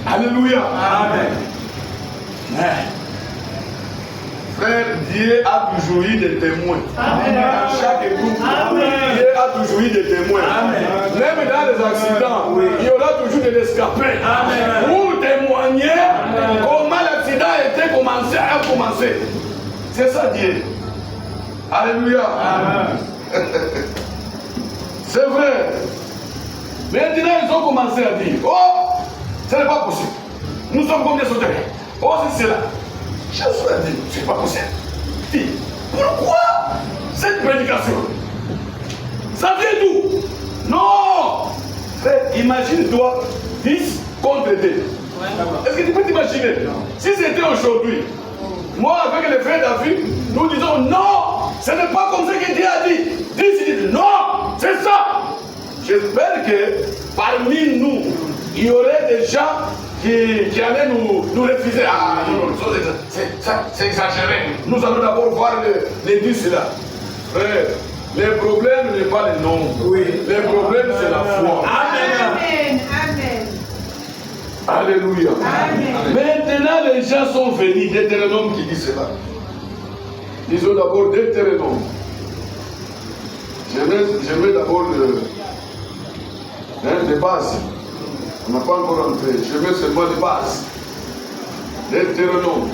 Alléluia. Amen. Frère, Dieu a toujours eu des témoins. Amen. Dans chaque groupe, Dieu a toujours eu des témoins. Amen. Même dans les accidents, il y aura toujours des rescapés. Pour témoigner comment l'accident a commencé. C'est ça Dieu. Alléluia. C'est vrai. Maintenant, ils ont commencé à dire, oh, ce n'est pas possible. Nous sommes combien sur terre? Oh, c'est cela. Jésus a dit, ce n'est pas possible. Il dit, pourquoi cette prédication? Ça vient d'où? Non! Frère, imagine-toi 10 contre 2. Est-ce que tu peux t'imaginer? Si c'était aujourd'hui, moi avec les frères David, nous disons non, ce n'est pas comme ça que Dieu a dit. Dieu dit non, c'est ça. J'espère que parmi nous, il y aurait des gens qui allaient nous refuser. Ah non, c'est exagéré. Nous allons d'abord voir les 10 là. Frère, les problèmes n'est pas les noms. Oui. Les problèmes c'est la foi. Amen. Amen. Alléluia. Amen. Maintenant les gens sont venus, Deutéronome qui dit cela. Disons d'abord Deutéronome. Je mets d'abord les bases. On n'a pas encore entré. Je mets seulement les bases. Deutéronome.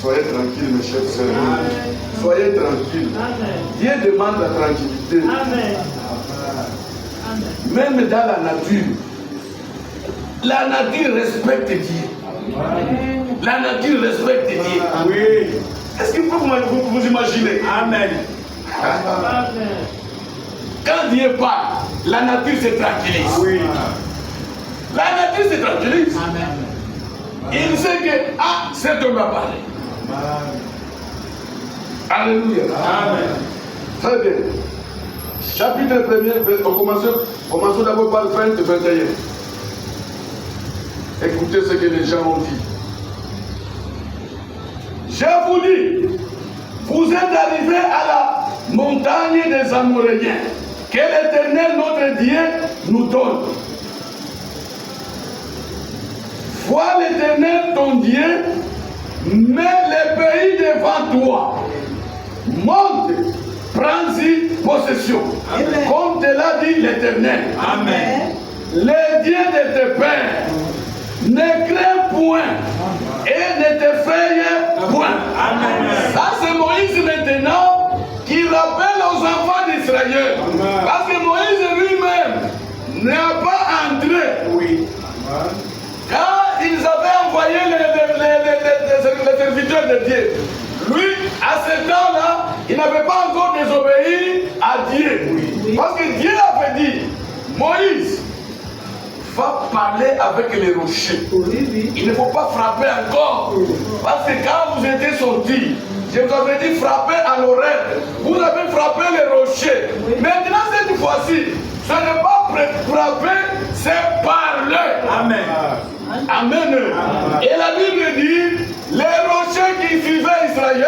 Soyez tranquilles, mes chers sœurs. Soyez tranquilles. Dieu demande la tranquillité. Amen. Même dans la nature respecte Dieu. Amen. La nature respecte Dieu. Oui. Est-ce que vous imaginez? Amen. Quand Dieu parle, la nature se tranquillise. Oui. La nature se tranquillise. Amen. Il sait que, cet homme a parlé. Alléluia. Amen. Très bien. Chapitre 1er, commençons d'abord par le 20 et 21. Écoutez ce que les gens ont dit. Je vous dis, vous êtes arrivés à la montagne des Amoréens, que l'Éternel notre Dieu nous donne. Vois l'Éternel ton Dieu, mets le pays devant toi. Monte, prends-y possession. Amen. Comme te l'a dit l'Éternel. Amen. Le Dieu de tes pères ne craint point et ne t'effraie point. Amen. Ça c'est Moïse maintenant qui rappelle aux enfants d'Israël. Parce que Moïse lui-même n'a pas entré. Oui. Quand ils avaient envoyé les serviteurs de Dieu, lui, à ce temps-là, il n'avait pas encore désobéi à Dieu. Oui. Parce que Dieu avait dit, Moïse, va parler avec les rochers. Oui. Il ne faut pas frapper encore. Oui. Parce que quand vous étiez sortis, je vous avais dit frapper à l'oreille. Vous avez frappé les rochers. Oui. Maintenant, cette fois-ci, ce n'est pas frapper, c'est parler. Amen. Amen. Et la Bible dit, les rochers qui suivaient Israël,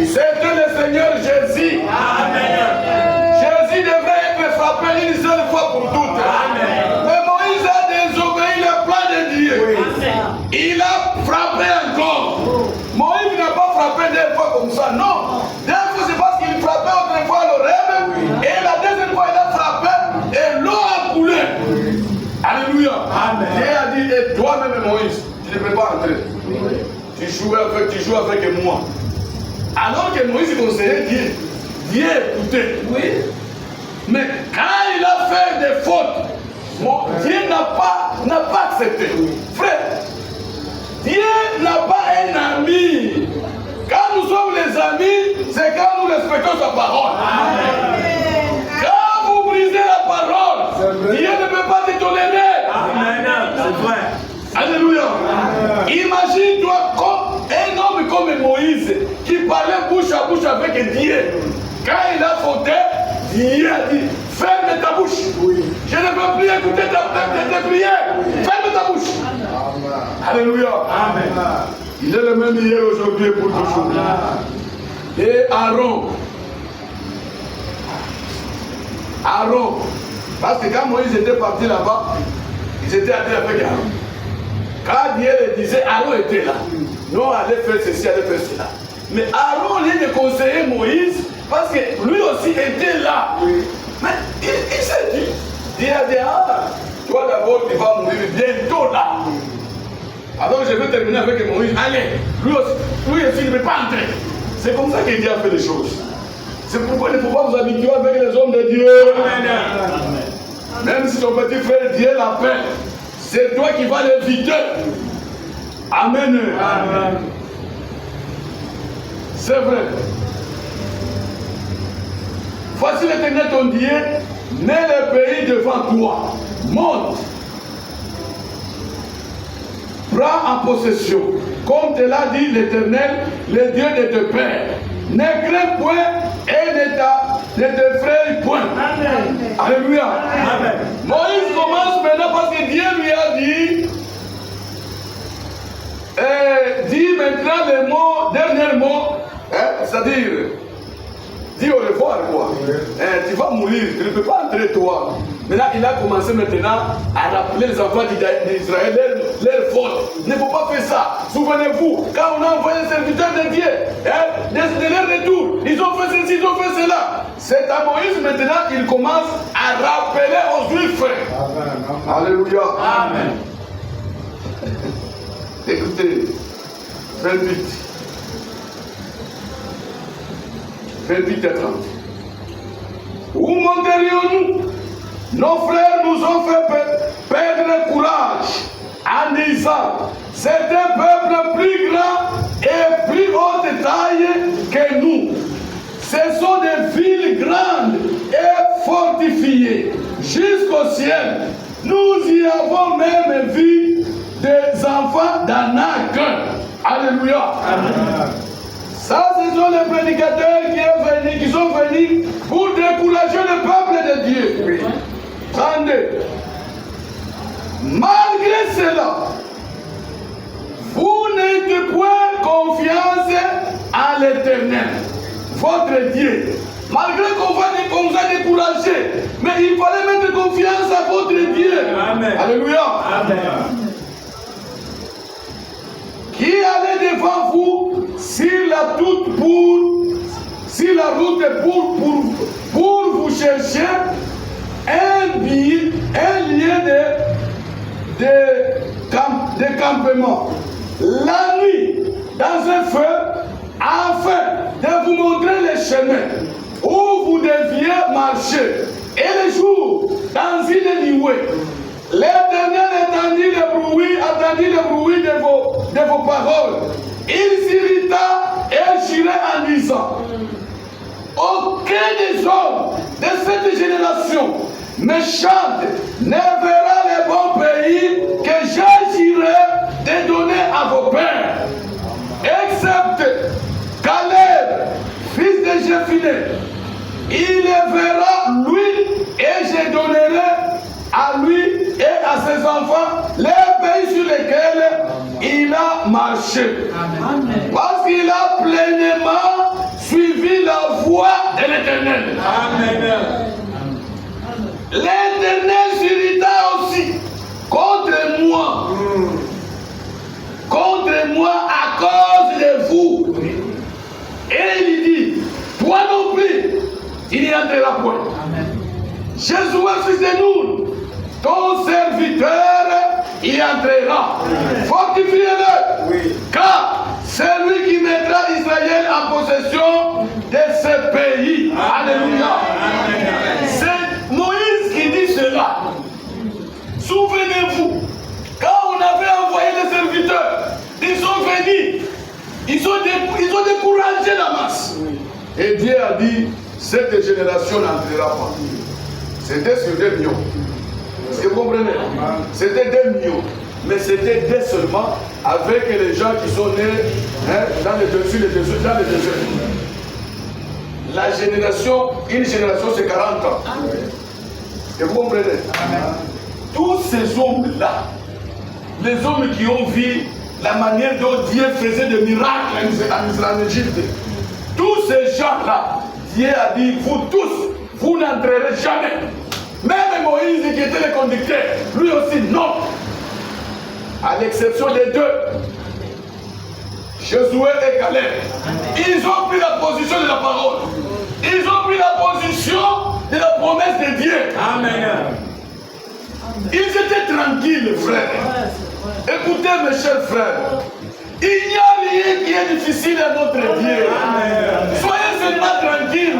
c'était le Seigneur Jésus. Amen. Jésus devrait être frappé une seule fois pour toutes. Amen. Mais Moïse a désobéi le plan de Dieu. Il a frappé encore. Moïse n'a pas frappé deux fois comme ça. Non. Deux fois entrer. Tu joues avec moi. Alors que Moïse conseillait Dieu. Dieu écoutait. Oui. Mais quand il a fait des fautes, Dieu n'a pas accepté. Frère, Dieu n'a pas un ami. Quand nous sommes les amis, c'est quand nous respectons sa parole. Amen. Quand vous brisez la parole, Dieu ne peut pas te tolérer. Amen. C'est vrai. Alléluia. Imagine-toi un homme comme Moïse qui parlait bouche à bouche avec Dieu. Quand il a fauté, Dieu a dit, ferme ta bouche. Oui. Je ne veux plus écouter tes prières. Ferme ta bouche. Amen. Alléluia. Amen. Il est le même hier, aujourd'hui et pour toujours. Et Aaron, parce que quand Moïse était parti là-bas, ils étaient allés avec Aaron. Quand Dieu le disait, Aaron était là. Non, allez faire ceci, allez faire cela. Mais Aaron, lui, de conseiller Moïse, parce que lui aussi était là. Mais il s'est dit, Dieu a dit, toi d'abord, tu vas mourir bientôt là. Alors je vais terminer avec Moïse. Allez, lui aussi il ne peut pas entrer. C'est comme ça que Dieu a fait les choses. C'est pourquoi il ne faut pas vous habituer avec les hommes de Dieu. Amen. Même si ton petit frère Dieu l'appelle, c'est toi qui vas l'éviter. Amen. Amen. C'est vrai. Voici l'Éternel ton Dieu, met le pays devant toi. Monte. Prends en possession, comme te l'a dit l'Éternel, le Dieu de tes pères. Ne crains point et ne t'effraie point. Amen. Alléluia. Amen. Moïse commence maintenant parce que Dieu lui a dit, dis maintenant les mots, derniers mots, c'est-à-dire, dis au revoir quoi. Tu vas mourir, tu ne peux pas entrer toi. Maintenant, il a commencé maintenant à rappeler les enfants d'Israël leur faute. Ne faut pas faire ça. Souvenez-vous, quand on a envoyé les serviteurs de Dieu, de leur retour, ils ont fait ceci, ils ont fait cela. C'est à Moïse maintenant qu'il commence à rappeler aux Juifs. Amen. Alléluia. Amen. Écoutez, 28 et 30. Où monterions-nous? Nos frères nous ont fait perdre le courage en disant, c'est un peuple plus grand et plus haute taille que nous. Ce sont des villes grandes et fortifiées jusqu'au ciel. Nous y avons même vu des enfants d'Anak. Alléluia. Amen. Ça, ce sont les prédicateurs qui sont venus pour décourager le peuple de Dieu. Oui. 32. Malgré cela, vous n'êtes point confiance en l'Éternel, votre Dieu. Malgré qu'on vous a découragé, mais il fallait mettre confiance à votre Dieu. Amen. Alléluia. Amen. Qui allait devant vous sur la route pour vous chercher un lieu de campement. La nuit, dans un feu, afin de vous montrer les chemins où vous deviez marcher. Et le jour, dans une nuée, l'Éternel entendit le bruit de vos paroles. Il s'irrita et jura en disant, aucun des hommes de cette génération méchante ne verra le bon pays que j'agirai de donner à vos pères, excepté Caleb, fils de Jephunneh. Il le verra lui, et je donnerai à lui et à ses enfants les pays sur lesquels il a marché. Amen. Parce qu'il a pleinement suivi la voie de l'Éternel. Amen. L'Éternel s'irrita aussi contre moi à cause de vous. Et il dit, toi non plus, il n'y entrera point. Jésus, fils de Nun, ton serviteur y entrera. Fortifie-le pays. Alléluia. C'est Moïse qui dit cela. Souvenez-vous, quand on avait envoyé les serviteurs, ils sont venus, ils ont découragé la masse. Et Dieu a dit, cette génération n'entrera pas. C'était sur 2 millions. Est-ce que vous comprenez? C'était 2 millions. Mais c'était dès seulement avec les gens qui sont nés dans les dessus, dans les dessus. La génération, une génération c'est 40 ans. Est-ce que vous comprenez? Tous ces hommes-là, les hommes qui ont vu la manière dont Dieu faisait des miracles en Égypte, tous ces gens-là, Dieu a dit, vous tous, vous n'entrerez jamais. Même Moïse qui était le conducteur, lui aussi non. À l'exception des 2, Josué et Caleb. Ils ont pris la position de la parole. Ils ont pris la position de la promesse de Dieu. Amen. Ils étaient tranquilles, frères. Écoutez, mes chers frères, il n'y a rien qui est difficile à notre Dieu. Soyez seulement tranquilles.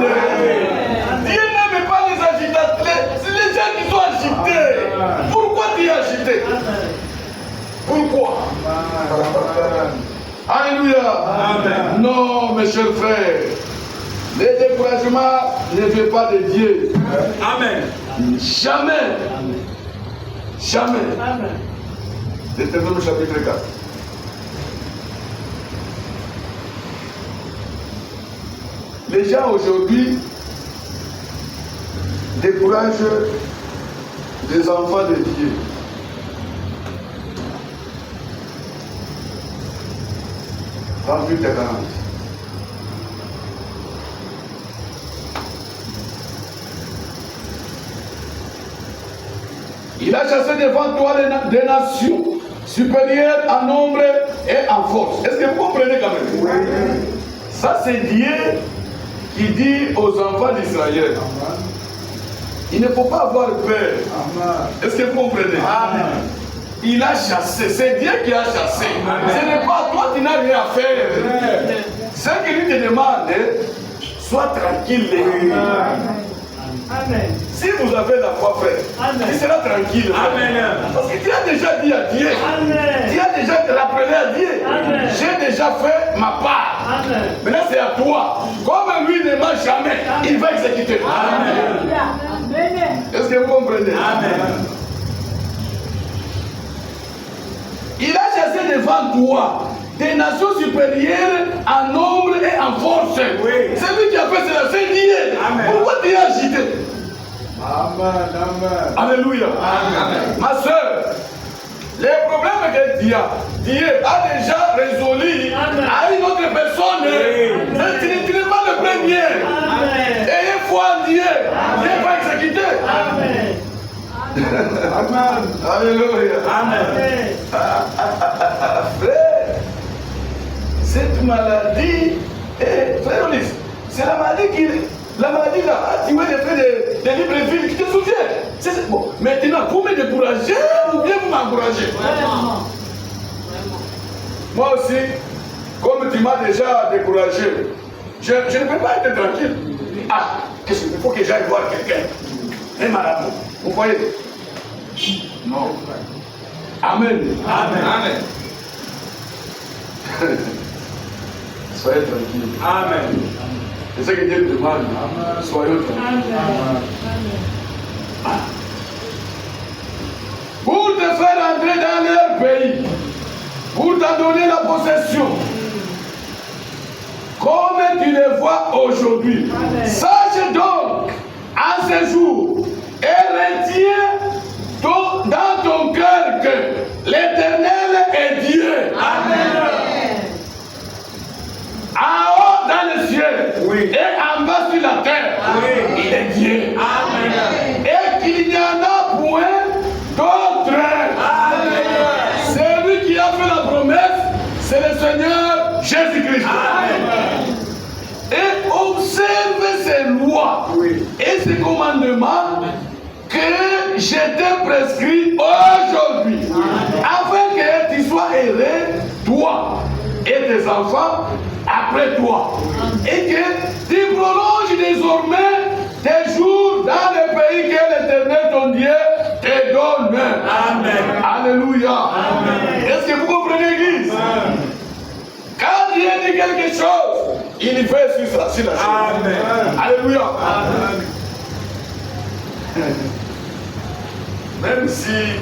Dieu n'aime pas les agitateurs. C'est les gens qui sont agités. Pourquoi tu es agité? Pourquoi? Alléluia. Amen. Non, mes chers frères, le découragement ne vient pas de Dieu. Amen. Jamais. Amen. Jamais. Amen. Deutéronome chapitre 4. Les gens aujourd'hui découragent les enfants de Dieu. Dans plus de 40. Il a chassé devant toi des nations supérieures en nombre et en force. Est-ce que vous comprenez quand même? Oui. Ça c'est Dieu qui dit aux enfants d'Israël. Il ne faut pas avoir peur. Est-ce que vous comprenez? Amen. Il a chassé, c'est Dieu qui a chassé. Amen. Ce n'est pas toi qui n'as rien à faire. Amen. Ce qu'il lui te demande, sois tranquille. Amen. Si vous avez la foi, frère, il sera tranquille. Amen. Parce que tu as déjà dit à Dieu. Amen. Tu as déjà rappelé à Dieu. J'ai déjà fait ma part. Amen. Maintenant c'est à toi. Comme lui ne ment jamais, il va exécuter. Amen. Est-ce que vous comprenez? Amen. Il a chassé devant toi des nations supérieures en nombre et en force. Oui. C'est lui qui a fait cela, c'est Dieu. Pourquoi tu es agité? Amen, amen. Alléluia. Amen. Ma soeur, les problèmes que Dieu a déjà résolus à une autre personne. Oui. Tu n'es pas le premier. Amen. Ayez foi en Dieu. Dieu va exécuter. Amen. Amen. Alléluia. Amen. Frère, cette maladie, frère Olis, c'est la maladie là, tu vois des frères de Libreville qui te soutiennent. Bon, maintenant, vous me découragez ou bien vous m'encouragez? Moi aussi, comme tu m'as déjà découragé, je ne peux pas être tranquille. Ah, qu'est-ce qu'il faut que j'aille voir quelqu'un? Un marabout. Vous voyez? Non. Amen. Amen. Amen. Soyez tranquille. Amen. C'est ce que Dieu demande. Amen. Soyons tranquilles. Amen. Amen. Pour te faire entrer dans leur pays, pour t'en donner la possession, comme tu le vois aujourd'hui. Sache donc, en ce jour, et retiens dans ton cœur que l'Éternel est Dieu. Amen. En haut dans le ciel, oui, et en bas sur la terre, oui, il est Dieu. Amen. Et qu'il n'y en a point d'autre. C'est lui qui a fait la promesse, c'est le Seigneur Jésus-Christ. Amen. Et observe ses lois, oui, et ses commandements que je t'ai prescrit aujourd'hui, afin que tu sois heureux, toi et tes enfants après toi, et que tu prolonges des transformer tes jours dans le pays que l'Éternel ton Dieu te donne. Amen. Alléluia. Amen. Est-ce que vous comprenez, Église? Quand Dieu dit quelque chose, il y fait sur la chose. Amen. Alléluia. Amen. Même si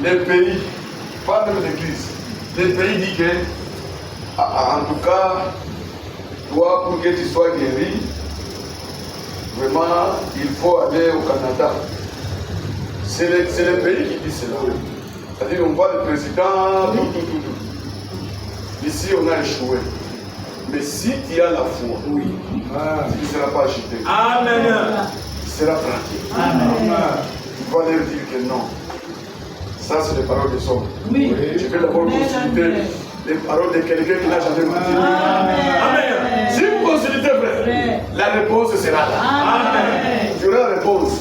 les pays, pas même l'Église, les pays disent que, en tout cas, toi, pour que tu sois guéri, vraiment, il faut aller au Canada. C'est le pays qui dit cela. C'est-à-dire, on voit le président, tout. Ici, on a échoué. Mais si tu as la foi, tu ne seras pas agité. Amen. Tu seras tranquille. Amen. Tu vas leur dire que non. Ça, c'est les paroles des hommes. Oui. Tu peux d'abord consulter les paroles de quelqu'un qui n'a jamais menti. Amen. Si vous consultez vrai, la réponse sera là. Amen. Tu auras la réponse.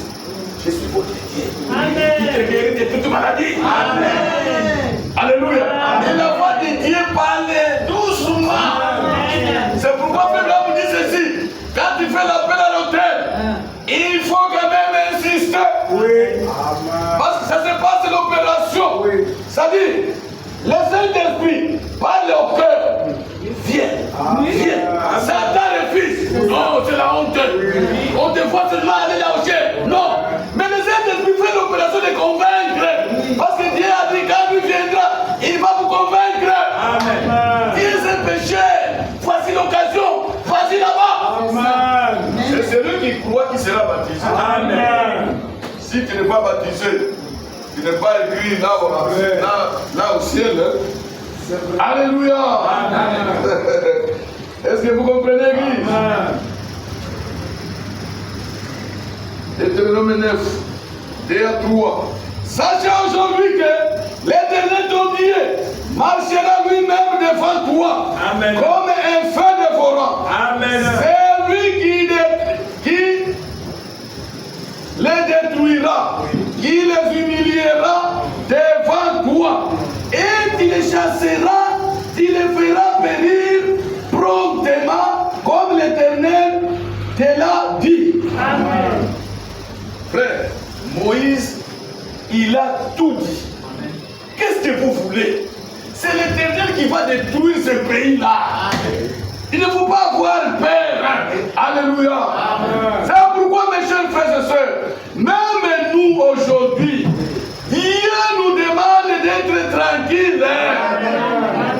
Je suis votre Dieu. Amen. Qui te guérit de toute maladie. Amen. Alléluia. Amen. Et la voix de Dieu parle doucement. Amen. C'est pourquoi Abraham vous dit ceci. Quand tu fais l'appel à l'autel, il faut quand même insister. Oui. Amen. Parce que ça se passe l'opération. Oui. Ça dit, le Saint-Esprit parle au cœur. Viens. Satan le fils. Non, c'est la honte. On te voit seulement aller là au ciel. Non. Mais le Saint-Esprit fait l'opération de convaincre. Parce que Dieu a dit quand lui viendra, il va vous convaincre. Amen. Dieu c'est péché. Voici l'occasion. Vas-y là-bas. Amen. C'est celui qui croit qui sera baptisé. Amen. Si tu n'es pas baptisé, tu n'es pas écrit là au ciel. Alléluia. Amen. Est-ce que vous comprenez, Église? Deutéronome 9, 2 à 3. Sachez aujourd'hui que l'Éternel ton Dieu marchera lui-même devant toi. Amen. Comme un feu dévorant. Amen. C'est lui qui les détruira, qui les humiliera devant toi. Et tu les chasseras, tu les feras périr promptement, comme l'Éternel te l'a dit. Amen. Frère, Moïse, il a tout dit. Qu'est-ce que vous voulez? C'est l'Éternel qui va détruire ce pays-là. Il ne faut pas avoir peur. Alléluia. C'est pourquoi, mes chers frères et sœurs, même nous aujourd'hui, Dieu nous demande d'être tranquilles.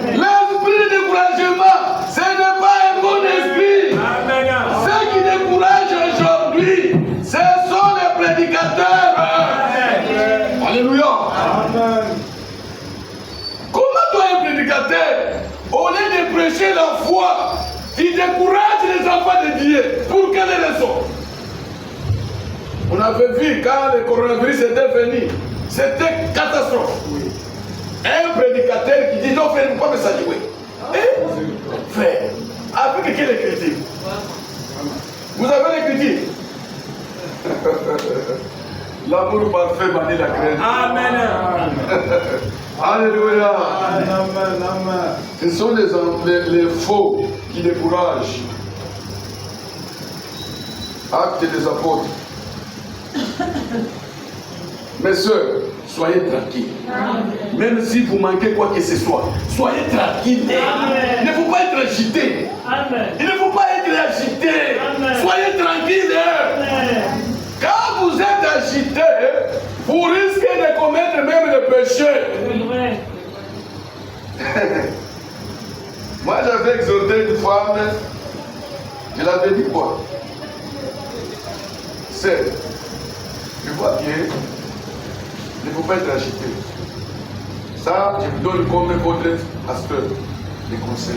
L'esprit de découragement, ce n'est pas un bon esprit. Ceux qui découragent aujourd'hui, ce sont les prédicateurs. Alléluia. Comment toi, un prédicateur, au lieu de prêcher la foi, tu décourages les enfants de Dieu? Pour quelle raison? On avait vu quand le coronavirus était venu, c'était catastrophe. Oui. Un prédicateur qui dit non, frère, ne pas me saluer. Frère, avec quelle écriture? Vous avez l'écriture? L'amour parfait bannit la crainte. Amen. Alléluia. Amen. Ce sont les faux qui découragent. Actes des apôtres. Mes soeurs, soyez tranquilles. Amen. Même si vous manquez quoi que ce soit, soyez tranquilles. Amen. Il ne faut pas être agité. Amen. Il ne faut pas être agité. Amen. Soyez tranquilles. Amen. Quand vous êtes agité, vous risquez de commettre même le péché. Moi, j'avais exhorté une femme, je l'avais dit quoi? C'est, je vois bien, il ne faut pas être agité. Ça, je vous donne comme votre pasteur des conseils.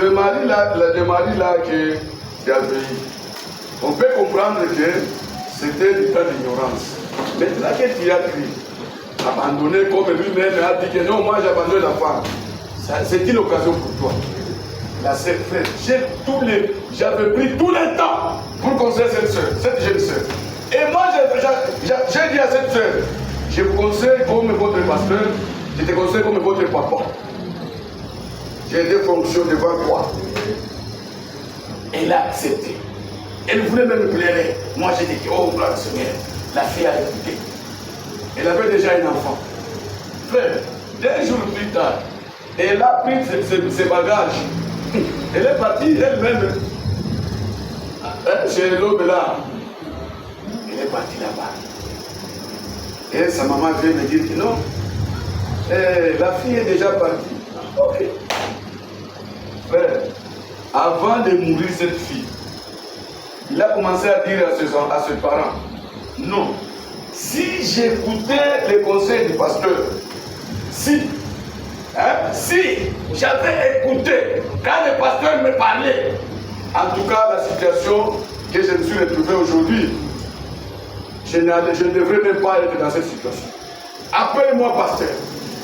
Le mari là que j'ai accueilli, on peut comprendre que c'était du temps d'ignorance. Maintenant que tu as crié, abandonné comme lui-même a dit que non, moi j'abandonne la femme. C'est une occasion pour toi. La sœur, frère, j'avais pris tout le temps pour conseiller cette soeur, cette jeune soeur. Et moi, j'ai dit à cette soeur, je vous conseille comme votre pasteur, je te conseille comme votre papa. J'ai des fonctions devant toi. Elle a accepté. Elle voulait même pleurer. Moi, j'ai dit, oh, gloire au Seigneur. La fille a écouté. Elle avait déjà un enfant. Frère, 2 jours plus tard, elle a pris ses bagages. Elle est partie elle-même chez l'homme là. Elle est partie là-bas. Et sa maman vient me dire que non, la fille est déjà partie. Ok. Frère, avant de mourir cette fille, il a commencé à dire à ses parents, non, si j'écoutais les conseils du pasteur, si j'avais écouté quand le pasteur me parlait, en tout cas la situation que je me suis retrouvé aujourd'hui, je ne devrais même pas être dans cette situation. Appelle-moi pasteur.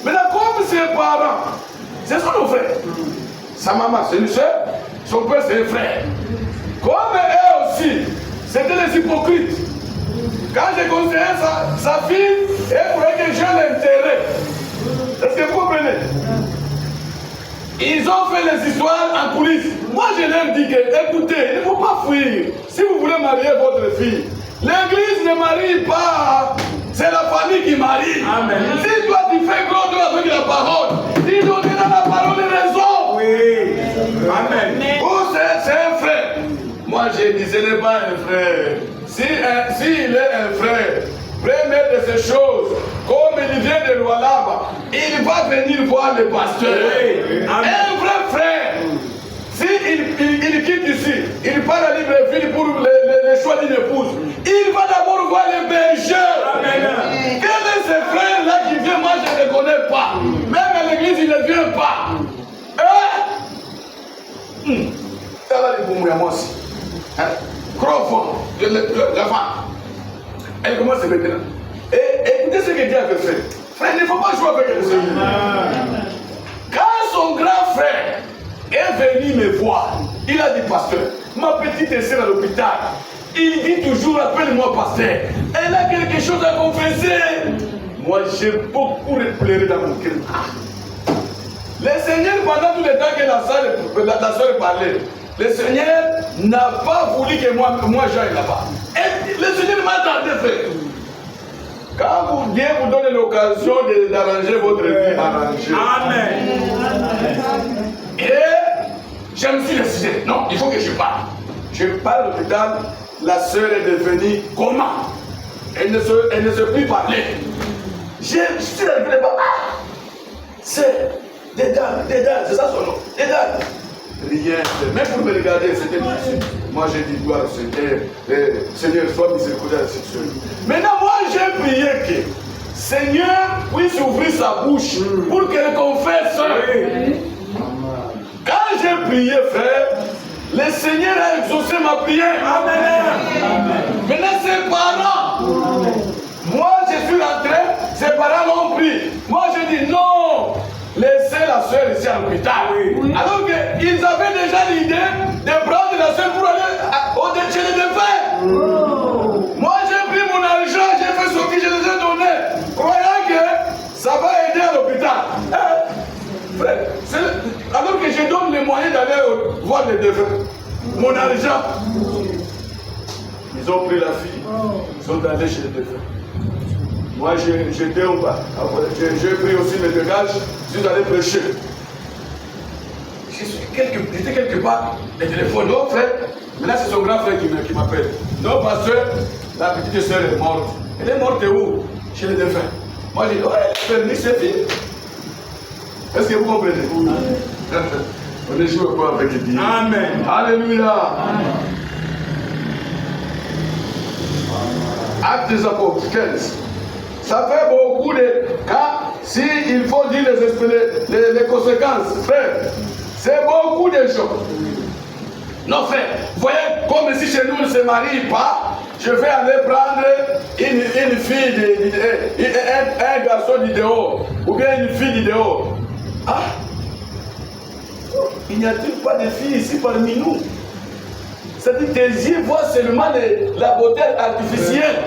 Maintenant, comme ses parents, ce sont nos frères. Sa maman, c'est une soeur, son père, c'est un frère. Comme eux aussi, c'était des hypocrites. Quand j'ai conseillé sa fille, elle voulait que je l'intéresse. Est-ce que vous comprenez? Ils ont fait les histoires en coulisses. Moi, je leur dis que, écoutez, il ne faut pas fuir. Si vous voulez marier votre fille, l'église ne marie pas. C'est la famille qui marie. Amen. Si toi tu fais gros avec la parole, tu donneras la parole et raison. Oui. Amen. Ou c'est un frère. Moi, je dis, ce n'est pas un frère. S'il est un frère, premier de ces choses, comme il vient de Lualaba, il va venir voir le pasteur. Oui. Un vrai frère. S'il quitte ici, il part à Libreville pour le choix d'une épouse. Il va d'abord voir les bergers. Quel est ce frère-là qui vient? Moi, je ne le connais pas. Même à l'église, il ne vient pas. Ça va les boumouiller moi aussi. Crawford, la femme. Elle commence maintenant. Et écoutez ce que Dieu avait fait. Frère, il ne faut pas jouer avec le Seigneur. Quand son grand frère est venu me voir, il a dit, pasteur, ma petite sœur à l'hôpital, il dit toujours, appelle-moi pasteur. Elle a quelque chose à confesser. Moi, j'ai beaucoup pleuré dans mon cœur. Le Seigneur, pendant tout le temps que la soeur parlait, le Seigneur n'a pas voulu que moi j'aille là-bas. Et le Seigneur m'a tardé faire. Quand Dieu vous donne l'occasion d'arranger votre vie, arrangez. Amen. Et je me suis décidé, non, il faut que je parle. Je parle à l'hôpital, la sœur est devenue comment? Elle ne sait plus parler. Je suis arrivé là-bas, c'est Dédale, c'est ça son nom, Dédale. Rien, même pour me regarder, c'était difficile. Moi j'ai dit, gloire au Seigneur, Seigneur, sois miséricordieux à cette sœur. Maintenant, moi j'ai prié que Seigneur puisse ouvrir sa bouche pour qu'elle confesse. Quand j'ai prié, frère, le Seigneur a exaucé ma prière. Amen. Maintenant, ses parents, moi je suis rentré, ses parents l'ont pris. Moi je dis non, laissez la soeur ici à l'hôpital. Alors qu'ils avaient déjà l'idée de prendre la soeur pour aller chez les défunts. Moi j'ai pris mon argent, j'ai fait ce que je les ai donné, croyant que ça va aider à l'hôpital. Frère, alors que je donne les moyens d'aller voir les défunts, mon argent, ils ont pris la fille, ils sont allés chez les défunts. Moi j'étais en bas, j'ai pris aussi mes bagages, je suis allé prêcher. J'étais quelque part, le téléphone, non frère, maintenant c'est son grand frère qui m'appelle. Non pasteur, la petite soeur est morte. Elle est morte où? Chez les défunts. Moi j'ai dit, oh elle est permis, c'est fini. Est-ce que vous comprenez? On est joué quoi avec Dieu? Amen. Alléluia. Amen. Actes des Apôtres 15. Ça fait beaucoup de cas. Si il faut dire les conséquences, frère, c'est beaucoup de choses. Non, frère, voyez, comme si chez nous on ne se marie pas, je vais aller prendre une fille, un garçon du dehors, ou bien une fille du dehors. Ah, il n'y a-t-il pas de filles ici parmi nous? C'est-à-dire tes yeux voient seulement la beauté artificielle.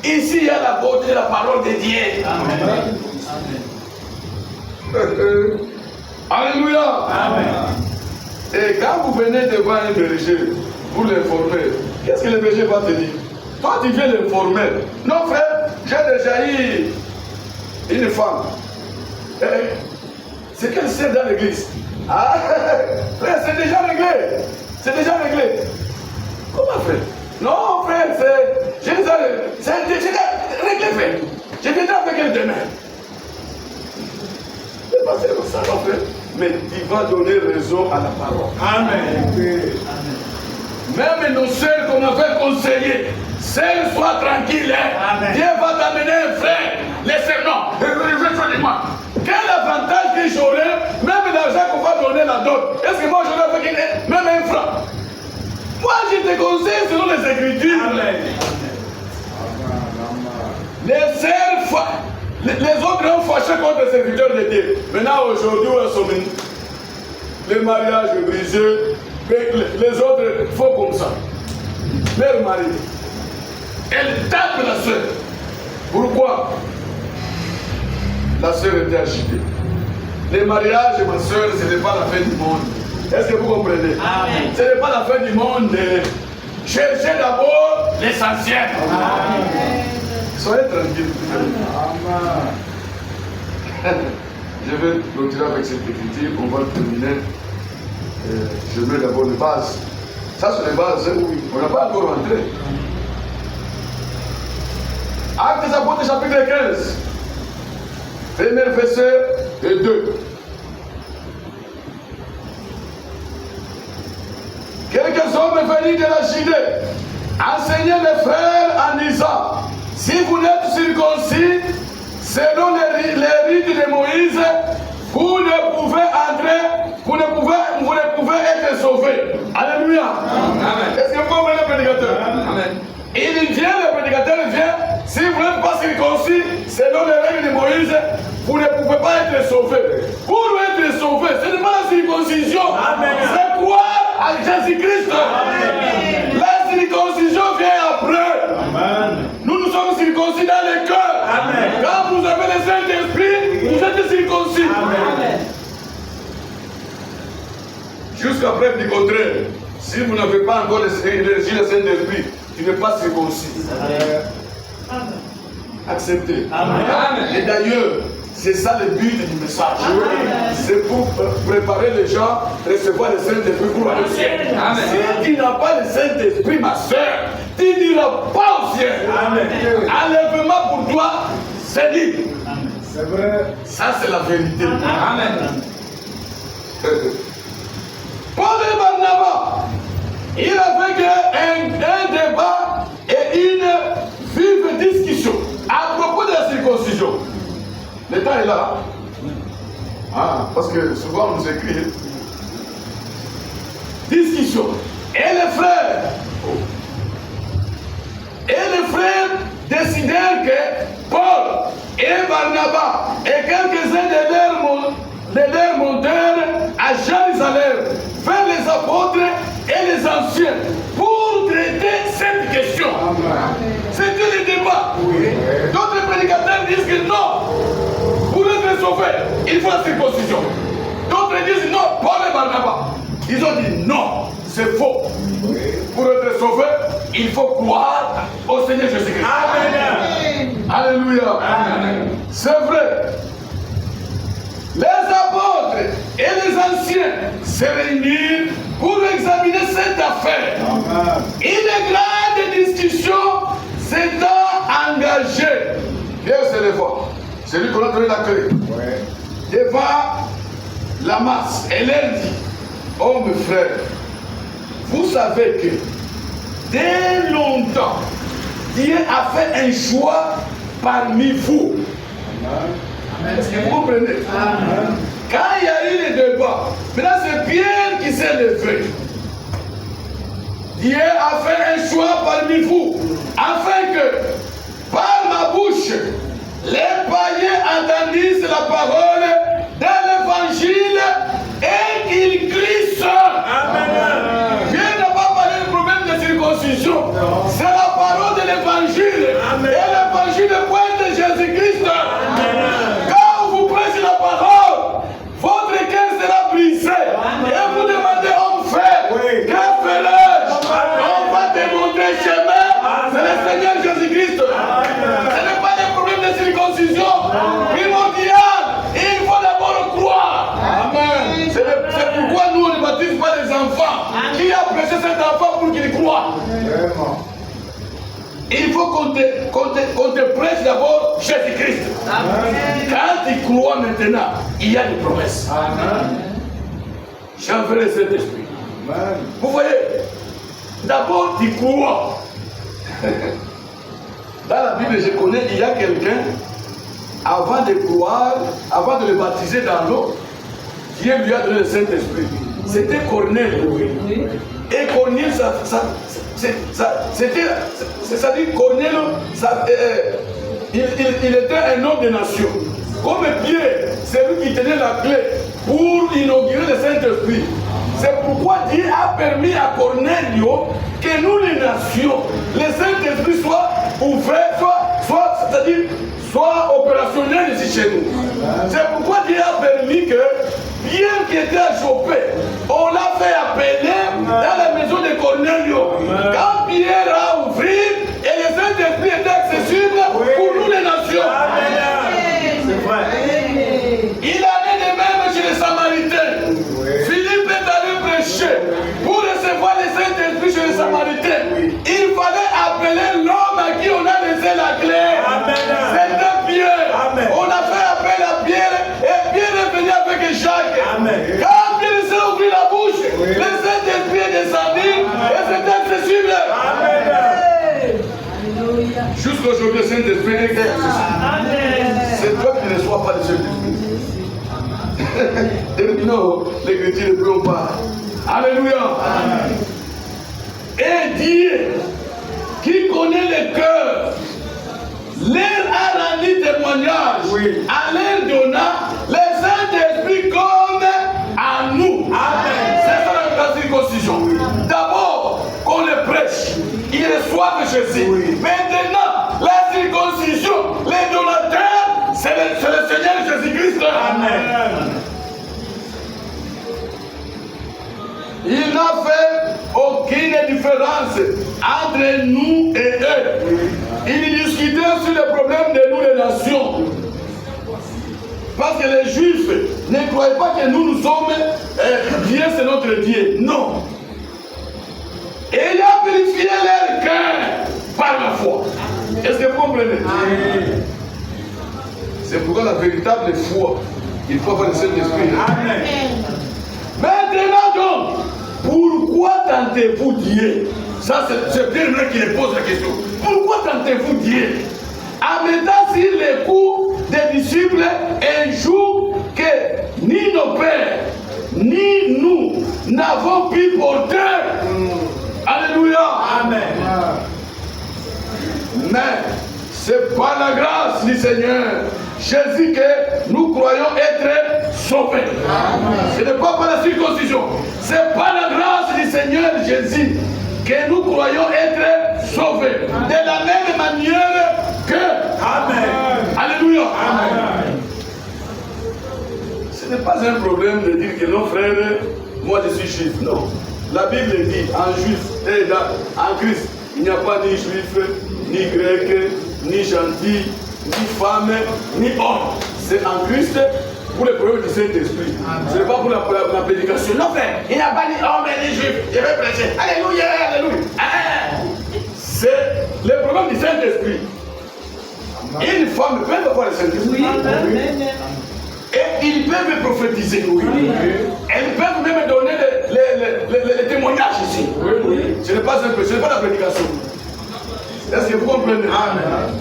Ici, il y a la beauté de la parole de Dieu. Amen. Alléluia. Amen. Et quand vous venez devant un berger pour l'informer, qu'est-ce que le berger va te dire? Toi, tu viens l'informer. Non, frère, j'ai déjà eu une femme. C'est qu'elle sert dans l'église. Ah, frère, c'est déjà réglé. C'est déjà réglé. Comment, frère? Non, frère, c'est réglé, frère. Je viendrai avec elle demain. C'est pas seulement ça, non, frère. Mais tu vas donner raison à la parole. Amen. Même nos sœurs qu'on avait conseillé, sœurs, sois tranquille. Hein. Dieu va t'amener un frère. Laissez-moi. Moi. Quel avantage que j'aurai, même l'argent qu'on va donner la dot. Est-ce que moi j'aurais fait même un franc? Moi je te conseille selon les Écritures. Amen. Les sœurs, les autres ont fâché contre les serviteurs de Dieu. Maintenant aujourd'hui, le mariage est brisé. Les autres font comme ça. Leur mari, elle tape la sœur. Pourquoi? La sœur était agitée. Le mariage, ma sœur, ce n'est pas la fin du monde. Est-ce que vous comprenez? Amen. Ce n'est pas la fin du monde. Cherchez d'abord l'essentiel. Soyez tranquille. Je vais continuer avec cette écriture. On va terminer. Je mets d'abord les bases. Ça, c'est les bases, oui. On n'a pas encore rentré. Actes des Apôtres, chapitre 15. Premier verset et 2. Quelques hommes venus de la Judée enseignaient les frères en disant: si vous n'êtes circoncis, selon les rites de Moïse, vous ne pouvez entrer, vous ne pouvez être sauvés. Alléluia. Amen. Est-ce que vous comprenez le prédicateur? Amen. Il vient, le prédicateur vient. Si vous n'êtes pas circoncis, selon les règles de Moïse, vous ne pouvez pas être sauvés. Pour être sauvé, ce n'est pas la circoncision. C'est croire à Jésus-Christ. La circoncision vient après. Amen. Nous sommes circoncis dans le cœur. Quand vous avez le Saint-Esprit, vous êtes circoncis. Amen. Jusqu'à preuve du contraire, si vous n'avez pas encore le Saint-Esprit, tu n'es pas circoncis. Acceptez. Amen. Et d'ailleurs, c'est ça le but du message. C'est pour préparer les gens à recevoir le Saint-Esprit pour aller au ciel. Si tu n'as pas le Saint-Esprit, ma soeur, tu n'iras pas au ciel. Enlèvement pour toi, c'est libre. C'est vrai. Ça, c'est la vérité. Amen. Paul et Barnabas, il avait un débat et une vive discussion à propos de la circoncision. Le temps est là. Parce que souvent on nous écrit. Discussion. Et les frères décidèrent que Paul et Barnabas et quelques-uns de leurs montèrent à Jérusalem vers les apôtres et les anciens pour traiter cette question. C'était le débat. D'autres prédicateurs disent que non, pour être sauvé, il faut la circoncision. D'autres disent non, Paul et Barnabas. Ils ont dit non, c'est faux. Pour être sauvé, il faut croire au Seigneur Jésus-Christ. Amen. Alléluia. Amen. C'est vrai. Les apôtres et les anciens se réunirent pour examiner cette affaire. Amen. Une grande discussion s'étant engagée. Dieu se leva. C'est lui qu'on a donné la clé. Devant la masse. Et elle dit: oh mes frères, vous savez que dès longtemps, Dieu a fait un choix parmi vous. Amen. Est-ce que vous comprenez? Amen. Quand il y a eu les débats, maintenant c'est Pierre qui s'est levé. Dieu a fait un choix parmi vous, afin que, par ma bouche, les païens entendissent la parole de l'évangile et qu'ils crient ça. Amen. Dieu n'a pas parlé du problème de circoncision. C'est la parole de l'évangile. Et l'évangile pointe de Jésus-Christ. Quand vous prêchez la parole, votre cœur sera brisé. Et vous demandez, homme frère, enfants. Qui a prêché cet enfant pour qu'il croie? Il faut qu'on te prêche d'abord Jésus-Christ. Quand tu crois maintenant, il y a des promesses. J'enverrai cet esprit. Vous voyez, d'abord tu crois. Dans la Bible, je connais, il y a quelqu'un, avant de croire, avant de le baptiser dans l'eau, Dieu lui a donné le Saint-Esprit. C'était Corneille. Et Corneille, c'est-à-dire Corneille, il était un homme de nation. Comme Pierre, c'est lui qui tenait la clé pour inaugurer le Saint-Esprit. C'est pourquoi Dieu a permis à Cornélio que nous, les nations, le Saint-Esprit soit ouvert, c'est-à-dire soit opérationnel ici chez nous. C'est pourquoi Dieu a permis que Pierre qui était à Jopé, on l'a fait appeler dans la maison de Cornélio. Quand Pierre a ouvert, et le Saint-Esprit était accessible pour nous les nations. C'est vrai. Il allait de même chez les Samaritains. Philippe est allé prêcher pour recevoir le Saint-Esprit chez les Samaritains. Il fallait appeler l'homme à qui on a laissé la clé. C'était Pierre. On a fait appel à Pierre et Pierre est venu avec Jacques. Quand Pierre s'est ouvert la bouche, le Saint-Esprit est descendu et c'est accessible. Jusqu'aujourd'hui, le Saint-Esprit est accessible. C'est toi qui ne reçois pas le Saint-Esprit. Et non, les chrétiens ne pleurent pas. Alléluia. Et Dieu, qui connaît le cœur, leur a rendu témoignage à leur donnant le Saint-Esprit comme à nous. C'est ça la circoncision. D'abord, qu'on le prêche, ils reçoivent Jésus. Maintenant, la circoncision, les donateurs, c'est le Seigneur Jésus-Christ. Amen. Il n'a fait aucune différence entre nous et eux. Il discutait sur le problème de nous les nations. Parce que les Juifs ne croyaient pas que nous sommes Dieu, c'est notre Dieu. Non. Et il a vérifié leur cœur par la foi. Est-ce que vous comprenez? C'est pourquoi la véritable foi, il faut avoir le Saint-Esprit. Amen. Maintenant donc, pourquoi tentez-vous Dieu? Ça, c'est Pierre qui pose la question. Pourquoi tentez-vous Dieu? En mettant sur les coups des disciples un jour que ni nos pères, ni nous n'avons pu porter. Alléluia. Amen. Mais c'est par la grâce du Seigneur Jésus que nous croyons être sauvés. Ce n'est pas par la circoncision. C'est par la grâce du Seigneur Jésus que nous croyons être sauvés. De la même manière que. Amen. Alléluia. Amen. Ce n'est pas un problème de dire que non, frère, moi je suis juif. Non. La Bible dit en juif et en Christ, il n'y a pas ni juif, ni grec, ni gentil, ni femme, ni homme. C'est en Christ pour le problème du Saint-Esprit. Ce n'est pas pour la prédication. Non, frère, il n'y a pas ni homme ni juif. Je vais prêcher. Alléluia, alléluia. C'est le problème du Saint-Esprit. Une femme peut avoir le Saint-Esprit. Et ils peuvent prophétiser. Elles peuvent même donner les témoignages ici. Ce n'est pas la prédication. Est-ce que vous comprenez? Amen.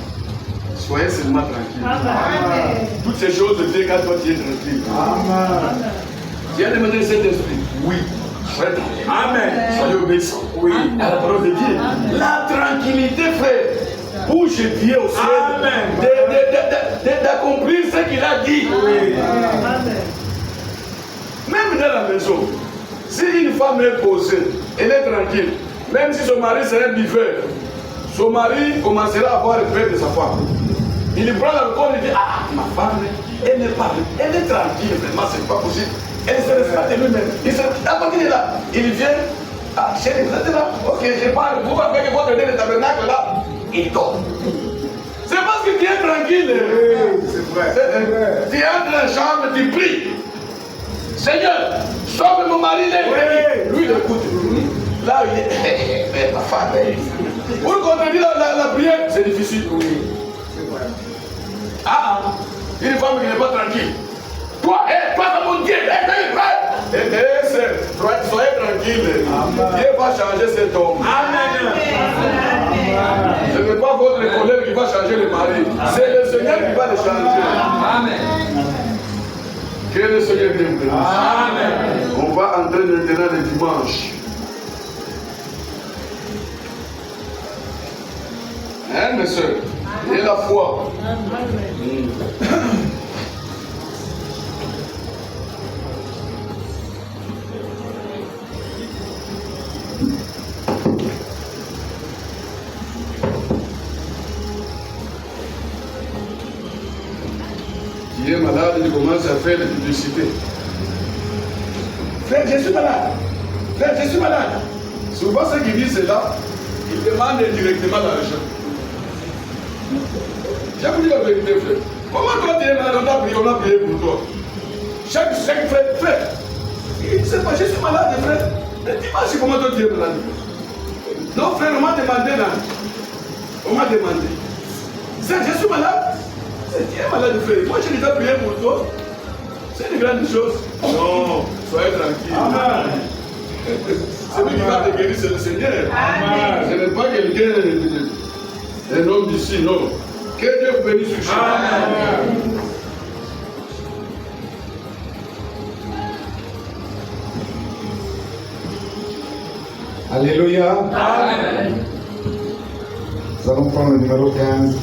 Soyez seulement tranquille. Amen. Toutes ces choses de Dieu quand toi tu es tranquille. Amen. Tu as demandé le Saint-Esprit? Oui. Soyez tranquille. Amen. Soyez obéissants. Oui. À la parole de Dieu. Amen. La tranquillité, frère, pousse Dieu au ciel d'accomplir ce qu'il a dit. Oui. Amen. Même dans la maison, si une femme est posée, elle est tranquille, même si son mari c'est un buveur, son mari commencera à avoir peur de sa femme. Il prend l'alcool et dit, ah, ma femme, elle n'est pas, elle est tranquille, vraiment, c'est pas possible. Elle se respecte lui-même. Avant qu'il est là, il vient, ah, chérie, vous êtes là? Ok, je parle, vous avec votre nez de tabernacle là, il dort. C'est parce que tu es tranquille. C'est vrai. Tu entres dans la chambre, tu pries. Seigneur, sauve mon mari, lui, écoute. Là, il est ma femme. Pour contredire la prière, c'est difficile. Ah, une femme qui n'est pas tranquille. Toi, c'est mon Dieu. Soyez tranquille. Dieu va changer cet homme. Amen. Ce n'est pas votre collègue qui va changer le mari. C'est le Seigneur qui va le changer. Amen. Que le Seigneur vienne bénir. Amen. On va entrer maintenant le dimanche. Hein, mes soeurs? Et la foi. Qui est malade, il commence à faire des publicités. Frère, je suis malade. Frère, je suis malade. Souvent, ceux qui disent cela, ils demandent directement l'argent. J'ai vous dit la vérité, frère. Comment toi tu es malade, on a prié pour toi. Chaque frère, il ne sait pas, je suis malade, frère. Mais dis-moi comment toi tu es malade. Non, frère, on m'a demandé là. On m'a demandé. Je suis malade. Tu es malade, frère. Moi, j'ai déjà prié pour toi. C'est une grande chose. Non, soyez tranquille. Amen. Celui qui va te guérir, c'est le Seigneur. Amen. Ce n'est pas quelqu'un, un homme d'ici, non. Que Dieu vous bénisse sur chemin. Amen. Alléluia. Amen. Nous allons prendre le numéro 15.